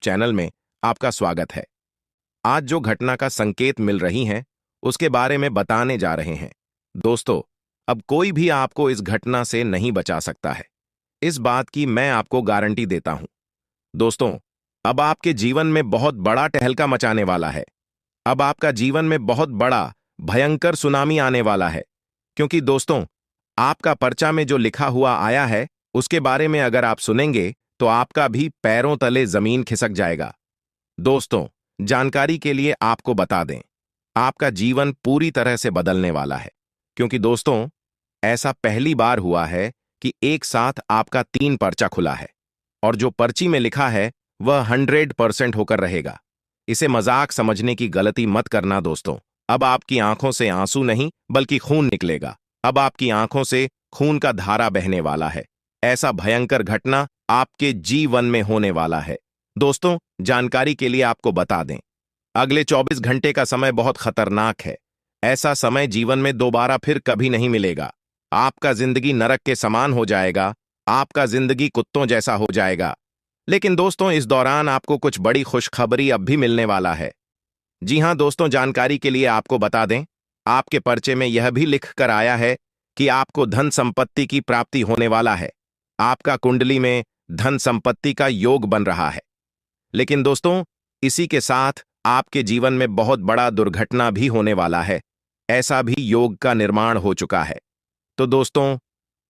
Channel में आपका स्वागत है। आज जो घटना का संकेत मिल रही हैं, उसके बारे में बताने जा रहे हैं। दोस्तों, अब कोई भी आपको इस घटना से नहीं बचा सकता है। इस बात की मैं आपको गारंटी देता हूं। दोस्तों, अब आपके जीवन में बहुत बड़ा टहलका मचाने वाला है। अब आपका जीवन में बहुत बड़ा भयंकर सुनामी आने वाला है। क्योंकि दोस्तों, आपका पर्चा में जो लिखा हुआ आया है, उसके बारे में अगर आप सुनेंगे तो आपका भी पैरों तले जमीन खिसक जाएगा। दोस्तों, जानकारी के लिए आपको बता दें, आपका जीवन पूरी तरह से बदलने वाला है। क्योंकि दोस्तों, ऐसा पहली बार हुआ है कि एक साथ आपका 3 पर्चा खुला है और जो पर्ची में लिखा है वह 100% होकर रहेगा। इसे मजाक समझने की गलती मत करना दोस्तों। अब आपकी आंखों से आंसू नहीं बल्कि खून निकलेगा। अब आपकी आंखों से खून का धारा बहने वाला है। ऐसा भयंकर घटना आपके जीवन में होने वाला है। दोस्तों, जानकारी के लिए आपको बता दें, अगले 24 घंटे का समय बहुत खतरनाक है। ऐसा समय जीवन में दोबारा फिर कभी नहीं मिलेगा। आपका जिंदगी नरक के समान हो जाएगा। आपका जिंदगी कुत्तों जैसा हो जाएगा। लेकिन दोस्तों, इस दौरान आपको कुछ बड़ी खुशखबरी अब भी मिलने वाला है। जी हां दोस्तों, जानकारी के लिए आपको बता दें, आपके पर्चे में यह भी लिख कर आया है कि आपको धन संपत्ति की प्राप्ति होने वाला है। आपका कुंडली में धन संपत्ति का योग बन रहा है। लेकिन दोस्तों, इसी के साथ आपके जीवन में बहुत बड़ा दुर्घटना भी होने वाला है। ऐसा भी योग का निर्माण हो चुका है। तो दोस्तों,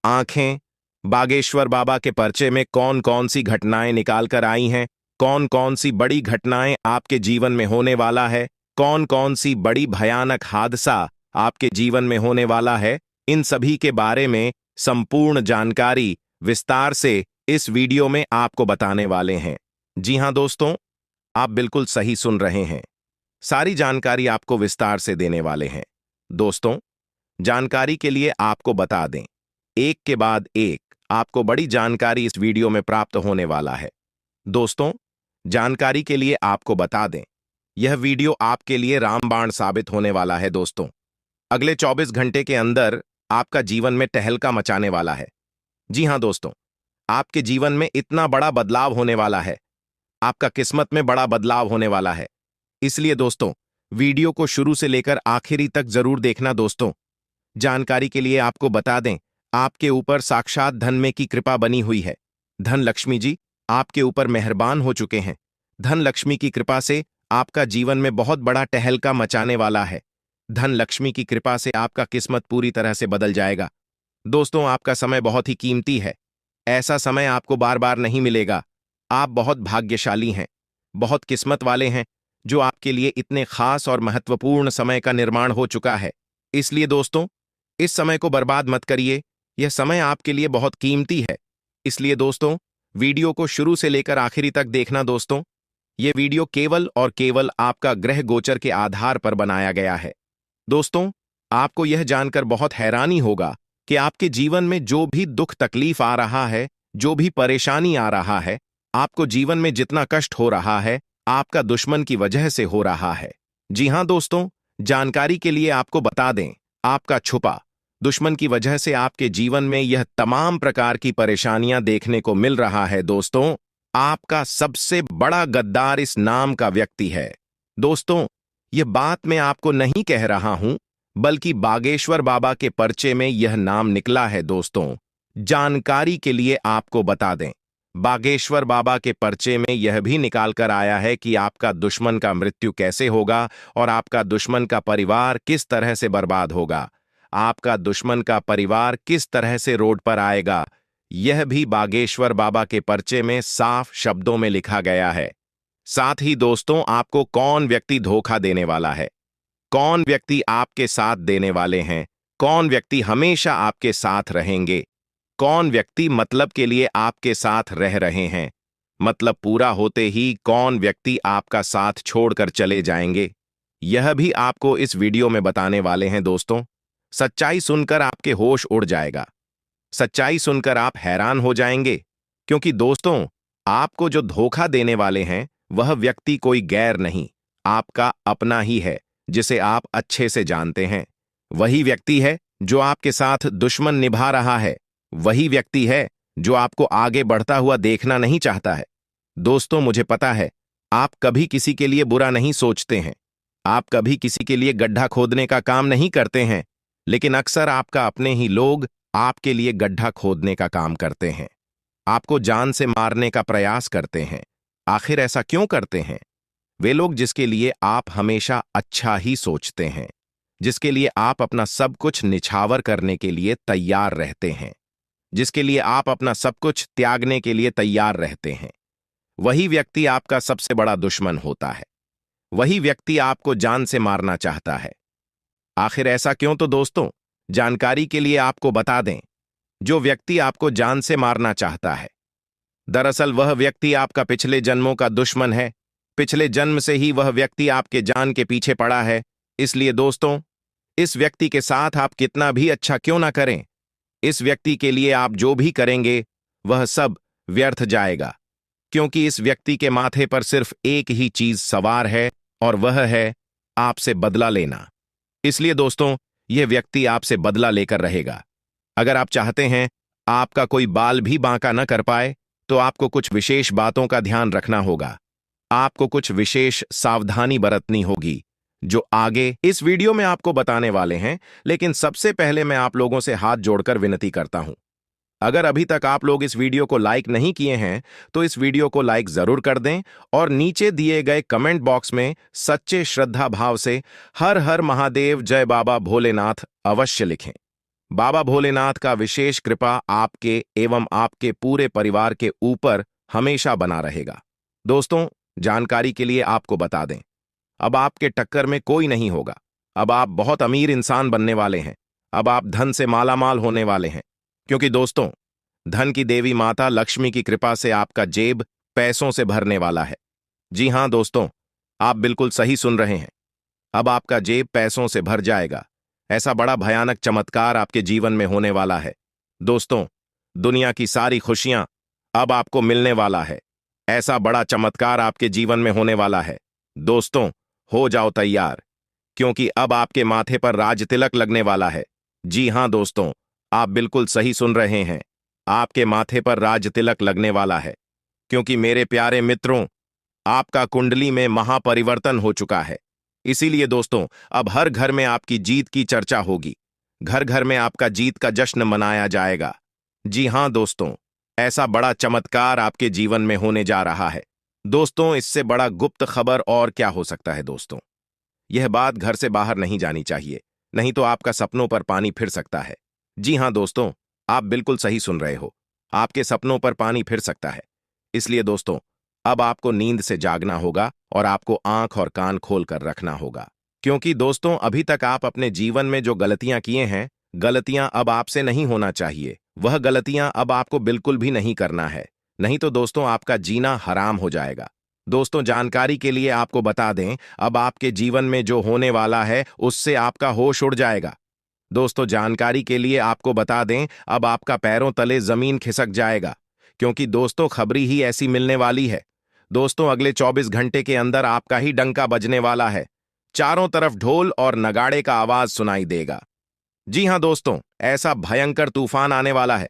आंखें बागेश्वर बाबा के पर्चे में कौन कौन सी घटनाएं निकाल कर आई हैं, कौन कौन सी बड़ी घटनाएं आपके जीवन में होने वाला है, कौन कौन सी बड़ी भयानक हादसा आपके जीवन में होने वाला है, इन सभी के बारे में संपूर्ण जानकारी विस्तार से इस वीडियो में आपको बताने वाले हैं। जी हां दोस्तों, आप बिल्कुल सही सुन रहे हैं। सारी जानकारी आपको विस्तार से देने वाले हैं। दोस्तों, जानकारी के लिए आपको बता दें, एक के बाद एक आपको बड़ी जानकारी इस वीडियो में प्राप्त होने वाला है। दोस्तों, जानकारी के लिए आपको बता दें, यह वीडियो आपके लिए रामबाण साबित होने वाला है। दोस्तों, अगले 24 घंटे के अंदर आपका जीवन में टहलका मचाने वाला है। जी हां दोस्तों, आपके जीवन में इतना बड़ा बदलाव होने वाला है। आपका किस्मत में बड़ा बदलाव होने वाला है। इसलिए दोस्तों, वीडियो को शुरू से लेकर आखिरी तक जरूर देखना। दोस्तों, जानकारी के लिए आपको बता दें, आपके ऊपर साक्षात धन में की कृपा बनी हुई है। धन लक्ष्मी जी आपके ऊपर मेहरबान हो चुके हैं। धन लक्ष्मी की कृपा से आपका जीवन में बहुत बड़ा टहलका मचाने वाला है। धन लक्ष्मी की कृपा से आपका किस्मत पूरी तरह से बदल जाएगा। दोस्तों, आपका समय बहुत ही कीमती है। ऐसा समय आपको बार बार नहीं मिलेगा। आप बहुत भाग्यशाली हैं, बहुत किस्मत वाले हैं, जो आपके लिए इतने खास और महत्वपूर्ण समय का निर्माण हो चुका है। इसलिए दोस्तों, इस समय को बर्बाद मत करिए। यह समय आपके लिए बहुत कीमती है। इसलिए दोस्तों, वीडियो को शुरू से लेकर आखिरी तक देखना। दोस्तों, यह वीडियो केवल और केवल आपका ग्रह गोचर के आधार पर बनाया गया है। दोस्तों, आपको यह जानकर बहुत हैरानी होगा कि आपके जीवन में जो भी दुख तकलीफ आ रहा है, जो भी परेशानी आ रहा है, आपको जीवन में जितना कष्ट हो रहा है, आपका दुश्मन की वजह से हो रहा है। जी हां दोस्तों, जानकारी के लिए आपको बता दें, आपका छुपा दुश्मन की वजह से आपके जीवन में यह तमाम प्रकार की परेशानियां देखने को मिल रहा है। दोस्तों, आपका सबसे बड़ा गद्दार इस नाम का व्यक्ति है। दोस्तों, यह बात मैं आपको नहीं कह रहा हूं, बल्कि बागेश्वर बाबा के पर्चे में यह नाम निकला है। दोस्तों, जानकारी के लिए आपको बता दें, बागेश्वर बाबा के पर्चे में यह भी निकाल कर आया है कि आपका दुश्मन का मृत्यु कैसे होगा और आपका दुश्मन का परिवार किस तरह से बर्बाद होगा। आपका दुश्मन का परिवार किस तरह से रोड पर आएगा, यह भी बागेश्वर बाबा के पर्चे में साफ शब्दों में लिखा गया है। साथ ही दोस्तों, आपको कौन व्यक्ति धोखा देने वाला है, कौन व्यक्ति आपके साथ देने वाले हैं, कौन व्यक्ति हमेशा आपके साथ रहेंगे, कौन व्यक्ति मतलब के लिए आपके साथ रह रहे हैं, मतलब पूरा होते ही कौन व्यक्ति आपका साथ छोड़कर चले जाएंगे, यह भी आपको इस वीडियो में बताने वाले हैं। दोस्तों, सच्चाई सुनकर आपके होश उड़ जाएगा। सच्चाई सुनकर आप हैरान हो जाएंगे। क्योंकि दोस्तों, आपको जो धोखा देने वाले हैं, वह व्यक्ति कोई गैर नहीं, आपका अपना ही है, जिसे आप अच्छे से जानते हैं। वही व्यक्ति है जो आपके साथ दुश्मन निभा रहा है। वही व्यक्ति है जो आपको आगे बढ़ता हुआ देखना नहीं चाहता है। दोस्तों, मुझे पता है आप कभी किसी के लिए बुरा नहीं सोचते हैं, आप कभी किसी के लिए गड्ढा खोदने का काम नहीं करते हैं, लेकिन अक्सर आपका अपने ही लोग आपके लिए गड्ढा खोदने का काम करते हैं, आपको जान से मारने का प्रयास करते हैं। आखिर ऐसा क्यों करते हैं? वे लोग जिसके लिए आप हमेशा अच्छा ही सोचते हैं, जिसके लिए आप अपना सब कुछ निछावर करने के लिए तैयार रहते हैं, जिसके लिए आप अपना सब कुछ त्यागने के लिए तैयार रहते हैं, वही व्यक्ति आपका सबसे बड़ा दुश्मन होता है। वही व्यक्ति आपको जान से मारना चाहता है। आखिर ऐसा क्यों? तो दोस्तों, जानकारी के लिए आपको बता दें, जो व्यक्ति आपको जान से मारना चाहता है, दरअसल वह व्यक्ति आपका पिछले जन्मों का दुश्मन है। पिछले जन्म से ही वह व्यक्ति आपके जान के पीछे पड़ा है। इसलिए दोस्तों, इस व्यक्ति के साथ आप कितना भी अच्छा क्यों ना करें, इस व्यक्ति के लिए आप जो भी करेंगे वह सब व्यर्थ जाएगा, क्योंकि इस व्यक्ति के माथे पर सिर्फ एक ही चीज सवार है, और वह है आपसे बदला लेना। इसलिए दोस्तों, यह व्यक्ति आपसे बदला लेकर रहेगा। अगर आप चाहते हैं आपका कोई बाल भी बांका न कर पाए, तो आपको कुछ विशेष बातों का ध्यान रखना होगा। आपको कुछ विशेष सावधानी बरतनी होगी, जो आगे इस वीडियो में आपको बताने वाले हैं। लेकिन सबसे पहले मैं आप लोगों से हाथ जोड़कर विनती करता हूं, अगर अभी तक आप लोग इस वीडियो को लाइक नहीं किए हैं, तो इस वीडियो को लाइक जरूर कर दें और नीचे दिए गए कमेंट बॉक्स में सच्चे श्रद्धा भाव से हर हर महादेव, जय बाबा भोलेनाथ अवश्य लिखें। बाबा भोलेनाथ का विशेष कृपा आपके एवं आपके पूरे परिवार के ऊपर हमेशा बना रहेगा। दोस्तों, जानकारी के लिए आपको बता दें, अब आपके टक्कर में कोई नहीं होगा। अब आप बहुत अमीर इंसान बनने वाले हैं। अब आप धन से मालामाल होने वाले हैं, क्योंकि दोस्तों, धन की देवी माता लक्ष्मी की कृपा से आपका जेब पैसों से भरने वाला है। जी हां दोस्तों, आप बिल्कुल सही सुन रहे हैं। अब आपका जेब पैसों से भर जाएगा। ऐसा बड़ा भयानक चमत्कार आपके जीवन में होने वाला है। दोस्तों, दुनिया की सारी खुशियां अब आपको मिलने वाला है। ऐसा बड़ा चमत्कार आपके जीवन में होने वाला है। दोस्तों, हो जाओ तैयार, क्योंकि अब आपके माथे पर राज तिलक लगने वाला है। जी हां दोस्तों, आप बिल्कुल सही सुन रहे हैं। आपके माथे पर राज तिलक लगने वाला है, क्योंकि मेरे प्यारे मित्रों, आपका कुंडली में महापरिवर्तन हो चुका है। इसीलिए दोस्तों, अब हर घर में आपकी जीत की चर्चा होगी। घर घर में आपका जीत का जश्न मनाया जाएगा। जी हां दोस्तों, ऐसा बड़ा चमत्कार आपके जीवन में होने जा रहा है। दोस्तों, इससे बड़ा गुप्त खबर और क्या हो सकता है? दोस्तों, यह बात घर से बाहर नहीं जानी चाहिए, नहीं तो आपका सपनों पर पानी फिर सकता है। जी हां दोस्तों, आप बिल्कुल सही सुन रहे हो। आपके सपनों पर पानी फिर सकता है। इसलिए दोस्तों, अब आपको नींद से जागना होगा और आपको आंख और कान खोल कर रखना होगा, क्योंकि दोस्तों, अभी तक आप अपने जीवन में जो गलतियां किए हैं, गलतियां अब आपसे नहीं होना चाहिए। वह गलतियां अब आपको बिल्कुल भी नहीं करना है, नहीं तो दोस्तों, आपका जीना हराम हो जाएगा। दोस्तों, जानकारी के लिए आपको बता दें, अब आपके जीवन में जो होने वाला है उससे आपका होश उड़ जाएगा। दोस्तों, जानकारी के लिए आपको बता दें, अब आपका पैरों तले जमीन खिसक जाएगा, क्योंकि दोस्तों, खबरी ही ऐसी मिलने वाली है। दोस्तों, अगले 24 घंटे के अंदर आपका ही डंका बजने वाला है। चारों तरफ ढोल और नगाड़े का आवाज सुनाई देगा। जी हां दोस्तों, ऐसा भयंकर तूफान आने वाला है।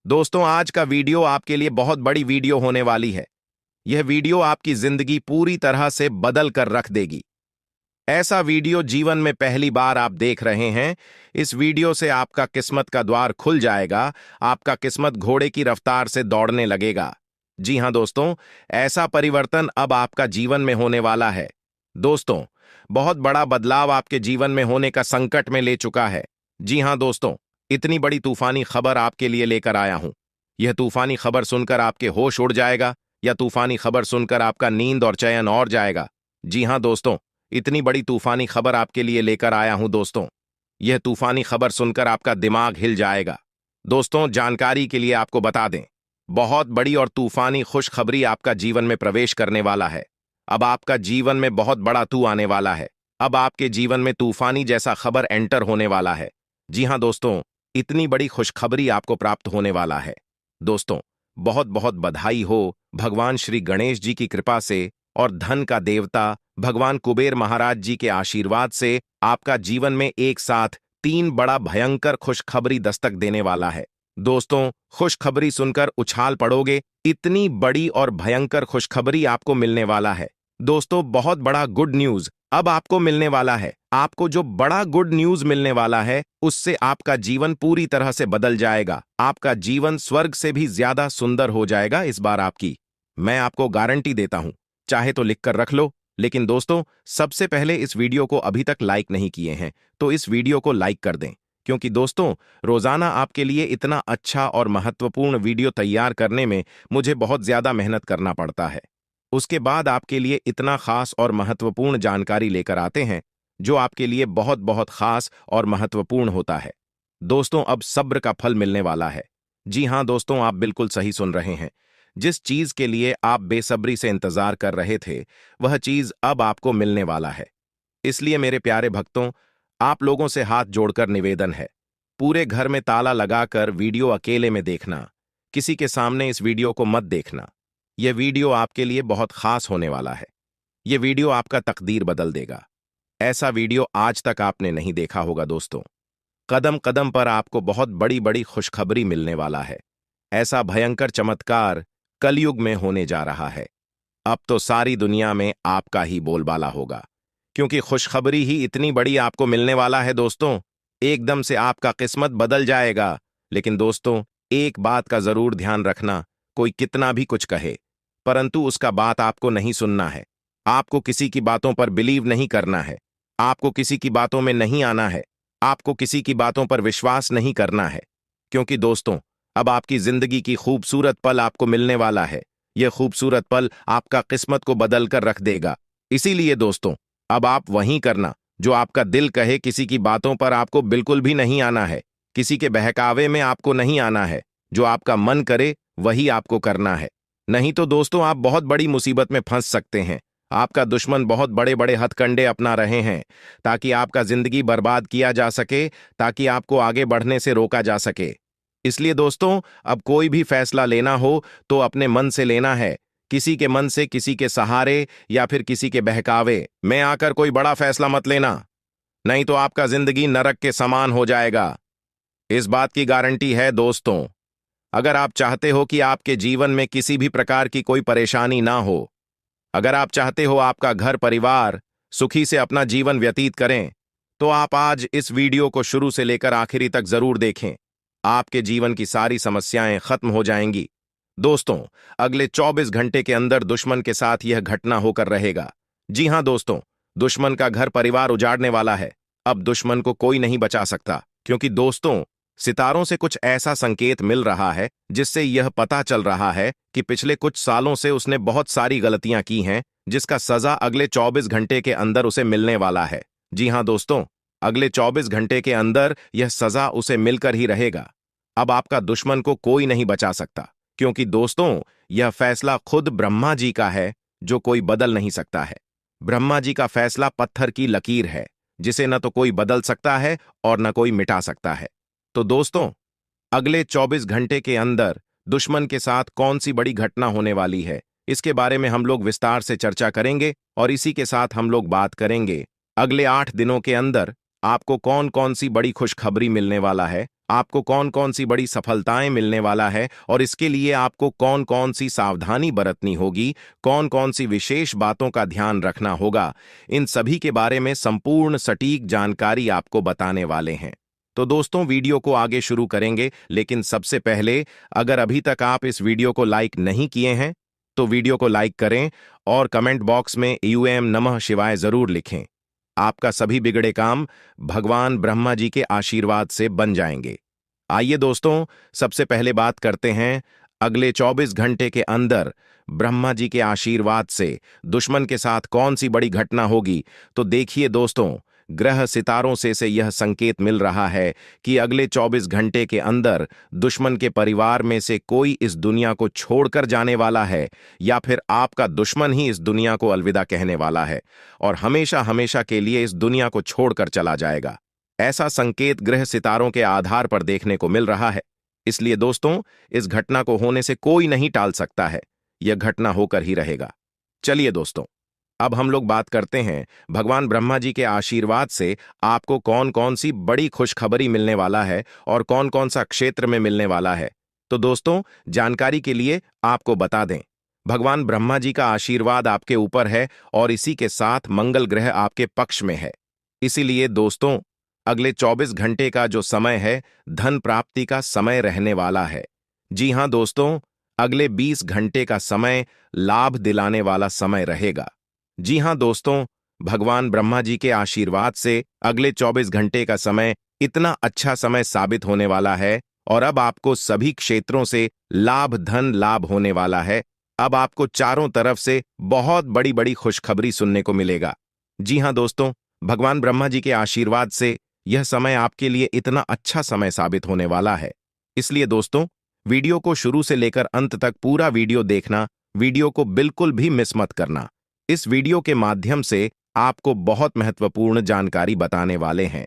दोस्तों, आज का वीडियो आपके लिए बहुत बड़ी वीडियो होने वाली है। यह वीडियो आपकी जिंदगी पूरी तरह से बदल कर रख देगी। ऐसा वीडियो जीवन में पहली बार आप देख रहे हैं। इस वीडियो से आपका किस्मत का द्वार खुल जाएगा। आपका किस्मत घोड़े की रफ्तार से दौड़ने लगेगा। जी हां दोस्तों, ऐसा परिवर्तन अब आपका जीवन में होने वाला है। दोस्तों, बहुत बड़ा बदलाव आपके जीवन में होने का संकट में ले चुका है। जी हां दोस्तों, इतनी बड़ी तूफानी खबर आपके लिए लेकर आया हूं। यह तूफानी खबर सुनकर आपके होश उड़ जाएगा, या तूफानी खबर सुनकर आपका नींद और चैन और जाएगा। जी हां दोस्तों, इतनी बड़ी तूफानी खबर आपके लिए लेकर आया हूं। दोस्तों, यह तूफानी खबर सुनकर आपका दिमाग हिल जाएगा। दोस्तों, जानकारी के लिए आपको बता दें, बहुत बड़ी और तूफानी खुशखबरी आपका जीवन में प्रवेश करने वाला है। अब आपका जीवन में बहुत बड़ा तू आने वाला है। अब आपके जीवन में तूफानी जैसा खबर एंटर होने वाला है। जी हां दोस्तों, इतनी बड़ी खुशखबरी आपको प्राप्त होने वाला है। दोस्तों, बहुत बहुत बधाई हो भगवान श्री गणेश जी की कृपा से और धन का देवता भगवान कुबेर महाराज जी के आशीर्वाद से आपका जीवन में एक साथ 3 बड़ा भयंकर खुशखबरी दस्तक देने वाला है। दोस्तों, खुशखबरी सुनकर उछाल पड़ोगे। इतनी बड़ी और भयंकर खुशखबरी आपको मिलने वाला है। दोस्तों, बहुत बड़ा गुड न्यूज अब आपको मिलने वाला है। आपको जो बड़ा गुड न्यूज मिलने वाला है, उससे आपका जीवन पूरी तरह से बदल जाएगा। आपका जीवन स्वर्ग से भी ज्यादा सुंदर हो जाएगा इस बार आपकी। मैं आपको गारंटी देता हूं। चाहे तो लिखकर रख लो। लेकिन दोस्तों, सबसे पहले इस वीडियो को अभी तक लाइक नहीं किए हैं, तो इस वीडियो को लाइक कर दें। क्योंकि दोस्तों, रोजाना आपके लिए इतना अच्छा और महत्वपूर्ण वीडियो तैयार करने में मुझे बहुत ज्यादा मेहनत करना पड़ता है। उसके बाद आपके लिए इतना खास और महत्वपूर्ण जानकारी लेकर आते हैं, जो आपके लिए बहुत बहुत खास और महत्वपूर्ण होता है। दोस्तों, अब सब्र का फल मिलने वाला है। जी हां दोस्तों, आप बिल्कुल सही सुन रहे हैं। जिस चीज के लिए आप बेसब्री से इंतजार कर रहे थे, वह चीज अब आपको मिलने वाला है। इसलिए मेरे प्यारे भक्तों, आप लोगों से हाथ जोड़कर निवेदन है, पूरे घर में ताला लगाकर वीडियो अकेले में देखना। किसी के सामने इस वीडियो को मत देखना। यह वीडियो आपके लिए बहुत खास होने वाला है। यह वीडियो आपका तकदीर बदल देगा। ऐसा वीडियो आज तक आपने नहीं देखा होगा दोस्तों। कदम कदम पर आपको बहुत बड़ी बड़ी खुशखबरी मिलने वाला है। ऐसा भयंकर चमत्कार कलयुग में होने जा रहा है। अब तो सारी दुनिया में आपका ही बोलबाला होगा, क्योंकि खुशखबरी ही इतनी बड़ी आपको मिलने वाला है दोस्तों। एकदम से आपका किस्मत बदल जाएगा। लेकिन दोस्तों, एक बात का जरूर ध्यान रखना, कोई कितना भी कुछ कहे, परंतु उसका बात आपको नहीं सुनना है। आपको किसी की बातों पर बिलीव नहीं करना है। आपको किसी की बातों में नहीं आना है। आपको किसी की बातों पर विश्वास नहीं करना है। क्योंकि दोस्तों, अब आपकी जिंदगी की खूबसूरत पल आपको मिलने वाला है। यह खूबसूरत पल आपका किस्मत को बदल कर रख देगा। इसीलिए दोस्तों, अब आप वहीं करना जो आपका दिल कहे। किसी की बातों पर आपको बिल्कुल भी नहीं आना है। किसी के बहकावे में आपको नहीं आना है। जो आपका मन करे वही आपको करना है। नहीं तो दोस्तों, आप बहुत बड़ी मुसीबत में फंस सकते हैं। आपका दुश्मन बहुत बड़े बड़े हथकंडे अपना रहे हैं, ताकि आपका जिंदगी बर्बाद किया जा सके, ताकि आपको आगे बढ़ने से रोका जा सके। इसलिए दोस्तों, अब कोई भी फैसला लेना हो तो अपने मन से लेना है। किसी के मन से, किसी के सहारे या फिर किसी के बहकावे में आकर कोई बड़ा फैसला मत लेना। नहीं तो आपका जिंदगी नरक के समान हो जाएगा। इस बात की गारंटी है दोस्तों। अगर आप चाहते हो कि आपके जीवन में किसी भी प्रकार की कोई परेशानी ना हो, अगर आप चाहते हो आपका घर परिवार सुखी से अपना जीवन व्यतीत करें, तो आप आज इस वीडियो को शुरू से लेकर आखिरी तक जरूर देखें। आपके जीवन की सारी समस्याएं खत्म हो जाएंगी। दोस्तों, अगले 24 घंटे के अंदर दुश्मन के साथ यह घटना होकर रहेगा। जी हां दोस्तों, दुश्मन का घर परिवार उजाड़ने वाला है। अब दुश्मन को कोई नहीं बचा सकता, क्योंकि दोस्तों, सितारों से कुछ ऐसा संकेत मिल रहा है जिससे यह पता चल रहा है कि पिछले कुछ सालों से उसने बहुत सारी गलतियां की हैं, जिसका सजा अगले 24 घंटे के अंदर उसे मिलने वाला है। जी हां दोस्तों, अगले 24 घंटे के अंदर यह सजा उसे मिलकर ही रहेगा। अब आपका दुश्मन को कोई नहीं बचा सकता, क्योंकि दोस्तों, यह फैसला खुद ब्रह्मा जी का है, जो कोई बदल नहीं सकता है। ब्रह्मा जी का फैसला पत्थर की लकीर है, जिसे न तो कोई बदल सकता है और न कोई मिटा सकता है। तो दोस्तों, अगले 24 घंटे के अंदर दुश्मन के साथ कौन सी बड़ी घटना होने वाली है, इसके बारे में हम लोग विस्तार से चर्चा करेंगे। और इसी के साथ हम लोग बात करेंगे अगले 8 दिनों के अंदर आपको कौन कौन सी बड़ी खुशखबरी मिलने वाला है, आपको कौन कौन सी बड़ी सफलताएं मिलने वाला है, और इसके लिए आपको कौन कौन सी सावधानी बरतनी होगी, कौन कौन सी विशेष बातों का ध्यान रखना होगा। इन सभी के बारे में संपूर्ण सटीक जानकारी आपको बताने वाले हैं। तो दोस्तों, वीडियो को आगे शुरू करेंगे, लेकिन सबसे पहले, अगर अभी तक आप इस वीडियो को लाइक नहीं किए हैं, तो वीडियो को लाइक करें और कमेंट बॉक्स में यूएम नमः शिवाय जरूर लिखें। आपका सभी बिगड़े काम भगवान ब्रह्मा जी के आशीर्वाद से बन जाएंगे। आइए दोस्तों, सबसे पहले बात करते हैं अगले 24 घंटे के अंदर ब्रह्मा जी के आशीर्वाद से दुश्मन के साथ कौन सी बड़ी घटना होगी। तो देखिए दोस्तों, ग्रह सितारों से यह संकेत मिल रहा है कि अगले 24 घंटे के अंदर दुश्मन के परिवार में से कोई इस दुनिया को छोड़कर जाने वाला है, या फिर आपका दुश्मन ही इस दुनिया को अलविदा कहने वाला है और हमेशा हमेशा के लिए इस दुनिया को छोड़कर चला जाएगा। ऐसा संकेत ग्रह सितारों के आधार पर देखने को मिल रहा है। इसलिए दोस्तों, इस घटना को होने से कोई नहीं टाल सकता है। यह घटना होकर ही रहेगा। चलिए दोस्तों, अब हम लोग बात करते हैं भगवान ब्रह्मा जी के आशीर्वाद से आपको कौन कौन सी बड़ी खुशखबरी मिलने वाला है और कौन कौन सा क्षेत्र में मिलने वाला है। तो दोस्तों, जानकारी के लिए आपको बता दें, भगवान ब्रह्मा जी का आशीर्वाद आपके ऊपर है और इसी के साथ मंगल ग्रह आपके पक्ष में है। इसीलिए दोस्तों, अगले 24 घंटे का जो समय है, धन प्राप्ति का समय रहने वाला है। जी हां दोस्तों, अगले 20 घंटे का समय लाभ दिलाने वाला समय रहेगा। जी हां दोस्तों, भगवान ब्रह्मा जी के आशीर्वाद से अगले 24 घंटे का समय इतना अच्छा समय साबित होने वाला है और अब आपको सभी क्षेत्रों से लाभ धन लाभ होने वाला है। अब आपको चारों तरफ से बहुत बड़ी बड़ी खुशखबरी सुनने को मिलेगा। जी हां दोस्तों, भगवान ब्रह्मा जी के आशीर्वाद से यह समय आपके लिए इतना अच्छा समय साबित होने वाला है। इसलिए दोस्तों, वीडियो को शुरू से लेकर अंत तक पूरा वीडियो देखना, वीडियो को बिल्कुल भी मिस मत करना। इस वीडियो के माध्यम से आपको बहुत महत्वपूर्ण जानकारी बताने वाले हैं।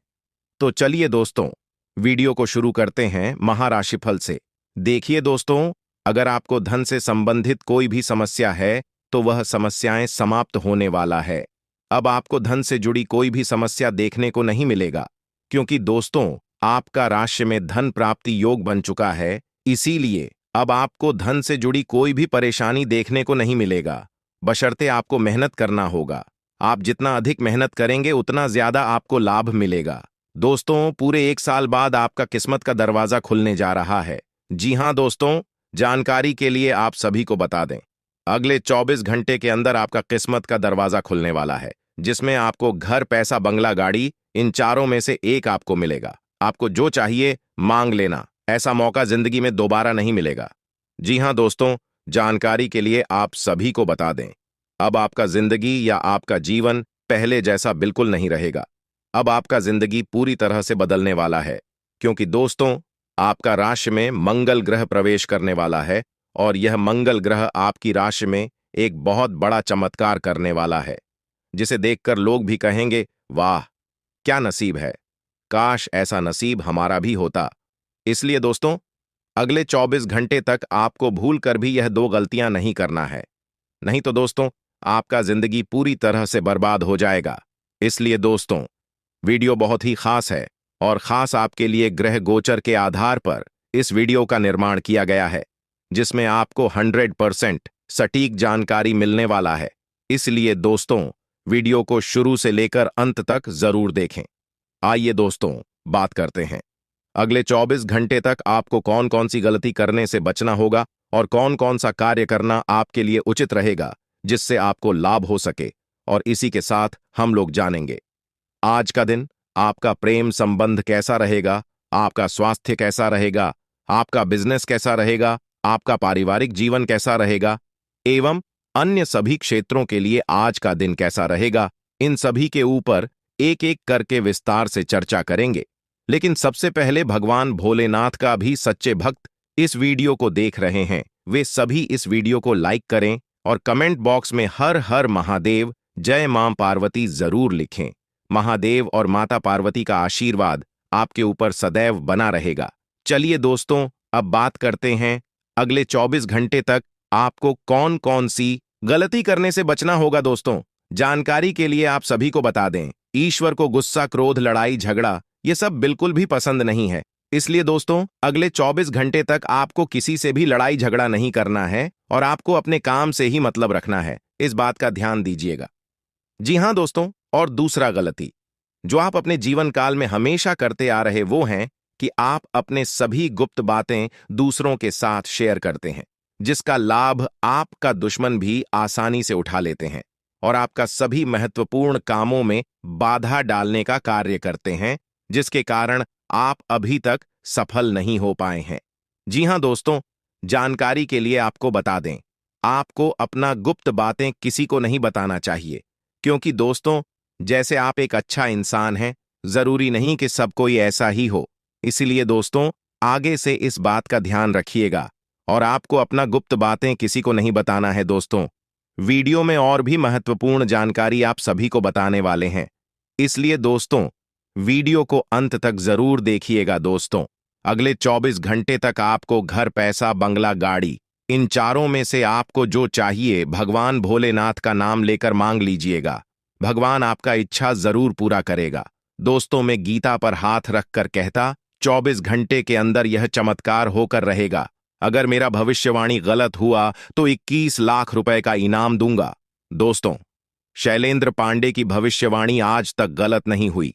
तो चलिए दोस्तों, वीडियो को शुरू करते हैं महाराशिफल से। देखिए दोस्तों, अगर आपको धन से संबंधित कोई भी समस्या है तो वह समस्याएं समाप्त होने वाला है। अब आपको धन से जुड़ी कोई भी समस्या देखने को नहीं मिलेगा, क्योंकि दोस्तों, आपका राशि में धन प्राप्ति योग बन चुका है। इसीलिए अब आपको धन से जुड़ी कोई भी परेशानी देखने को नहीं मिलेगा, बशर्ते आपको मेहनत करना होगा। आप जितना अधिक मेहनत करेंगे उतना ज्यादा आपको लाभ मिलेगा। दोस्तों, पूरे 1 साल बाद आपका किस्मत का दरवाजा खुलने जा रहा है। जी हां दोस्तों, जानकारी के लिए आप सभी को बता दें, अगले 24 घंटे के अंदर आपका किस्मत का दरवाजा खुलने वाला है, जिसमें आपको घर, पैसा, बंगला, गाड़ी, इन चारों में से एक आपको मिलेगा। आपको जो चाहिए मांग लेना, ऐसा मौका जिंदगी में दोबारा नहीं मिलेगा। जी हां दोस्तों, जानकारी के लिए आप सभी को बता दें, अब आपका जिंदगी या आपका जीवन पहले जैसा बिल्कुल नहीं रहेगा। अब आपका जिंदगी पूरी तरह से बदलने वाला है, क्योंकि दोस्तों, आपका राशि में मंगल ग्रह प्रवेश करने वाला है और यह मंगल ग्रह आपकी राशि में एक बहुत बड़ा चमत्कार करने वाला है, जिसे देखकर लोग भी कहेंगे, वाह क्या नसीब है, काश ऐसा नसीब हमारा भी होता। इसलिए दोस्तों, अगले 24 घंटे तक आपको भूल कर भी यह 2 गलतियां नहीं करना है, नहीं तो दोस्तों, आपका जिंदगी पूरी तरह से बर्बाद हो जाएगा। इसलिए दोस्तों, वीडियो बहुत ही खास है और खास आपके लिए ग्रह गोचर के आधार पर इस वीडियो का निर्माण किया गया है, जिसमें आपको 100% सटीक जानकारी मिलने वाला है। इसलिए दोस्तों, वीडियो को शुरू से लेकर अंत तक जरूर देखें। आइए दोस्तों, बात करते हैं अगले 24 घंटे तक आपको कौन कौन सी गलती करने से बचना होगा और कौन कौन सा कार्य करना आपके लिए उचित रहेगा, जिससे आपको लाभ हो सके। और इसी के साथ हम लोग जानेंगे आज का दिन आपका प्रेम संबंध कैसा रहेगा, आपका स्वास्थ्य कैसा रहेगा, आपका बिजनेस कैसा रहेगा, आपका पारिवारिक जीवन कैसा रहेगा एवं अन्य सभी क्षेत्रों के लिए आज का दिन कैसा रहेगा। इन सभी के ऊपर एक एक करके विस्तार से चर्चा करेंगे। लेकिन सबसे पहले भगवान भोलेनाथ का भी सच्चे भक्त इस वीडियो को देख रहे हैं, वे सभी इस वीडियो को लाइक करें और कमेंट बॉक्स में हर हर महादेव, जय मां पार्वती जरूर लिखें। महादेव और माता पार्वती का आशीर्वाद आपके ऊपर सदैव बना रहेगा। चलिए दोस्तों, अब बात करते हैं अगले 24 घंटे तक आपको कौन कौन सी गलती करने से बचना होगा। दोस्तों, जानकारी के लिए आप सभी को बता दें, ईश्वर को गुस्सा, क्रोध, लड़ाई, झगड़ा ये सब बिल्कुल भी पसंद नहीं है। इसलिए दोस्तों, अगले 24 घंटे तक आपको किसी से भी लड़ाई झगड़ा नहीं करना है और आपको अपने काम से ही मतलब रखना है। इस बात का ध्यान दीजिएगा। जी हां दोस्तों, और दूसरा गलती जो आप अपने जीवन काल में हमेशा करते आ रहे वो हैं कि आप अपने सभी गुप्त बातें दूसरों के साथ शेयर करते हैं, जिसका लाभ आपका दुश्मन भी आसानी से उठा लेते हैं और आपका सभी महत्वपूर्ण कामों में बाधा डालने का कार्य करते हैं, जिसके कारण आप अभी तक सफल नहीं हो पाए हैं। जी हां दोस्तों, जानकारी के लिए आपको बता दें, आपको अपना गुप्त बातें किसी को नहीं बताना चाहिए, क्योंकि दोस्तों, जैसे आप एक अच्छा इंसान हैं, जरूरी नहीं कि सब कोई ऐसा ही हो। इसलिए दोस्तों, आगे से इस बात का ध्यान रखिएगा और आपको अपना गुप्त बातें किसी को नहीं बताना है। दोस्तों, वीडियो में और भी महत्वपूर्ण जानकारी आप सभी को बताने वाले हैं, इसलिए दोस्तों, वीडियो को अंत तक जरूर देखिएगा। दोस्तों, अगले 24 घंटे तक आपको घर, पैसा, बंगला, गाड़ी इन चारों में से आपको जो चाहिए भगवान भोलेनाथ का नाम लेकर मांग लीजिएगा। भगवान आपका इच्छा जरूर पूरा करेगा। दोस्तों, मैं गीता पर हाथ रखकर कहता 24 घंटे के अंदर यह चमत्कार होकर रहेगा। अगर मेरा भविष्यवाणी गलत हुआ तो 21 लाख रुपए का इनाम दूंगा। दोस्तों, शैलेंद्र पांडे की भविष्यवाणी आज तक गलत नहीं हुई,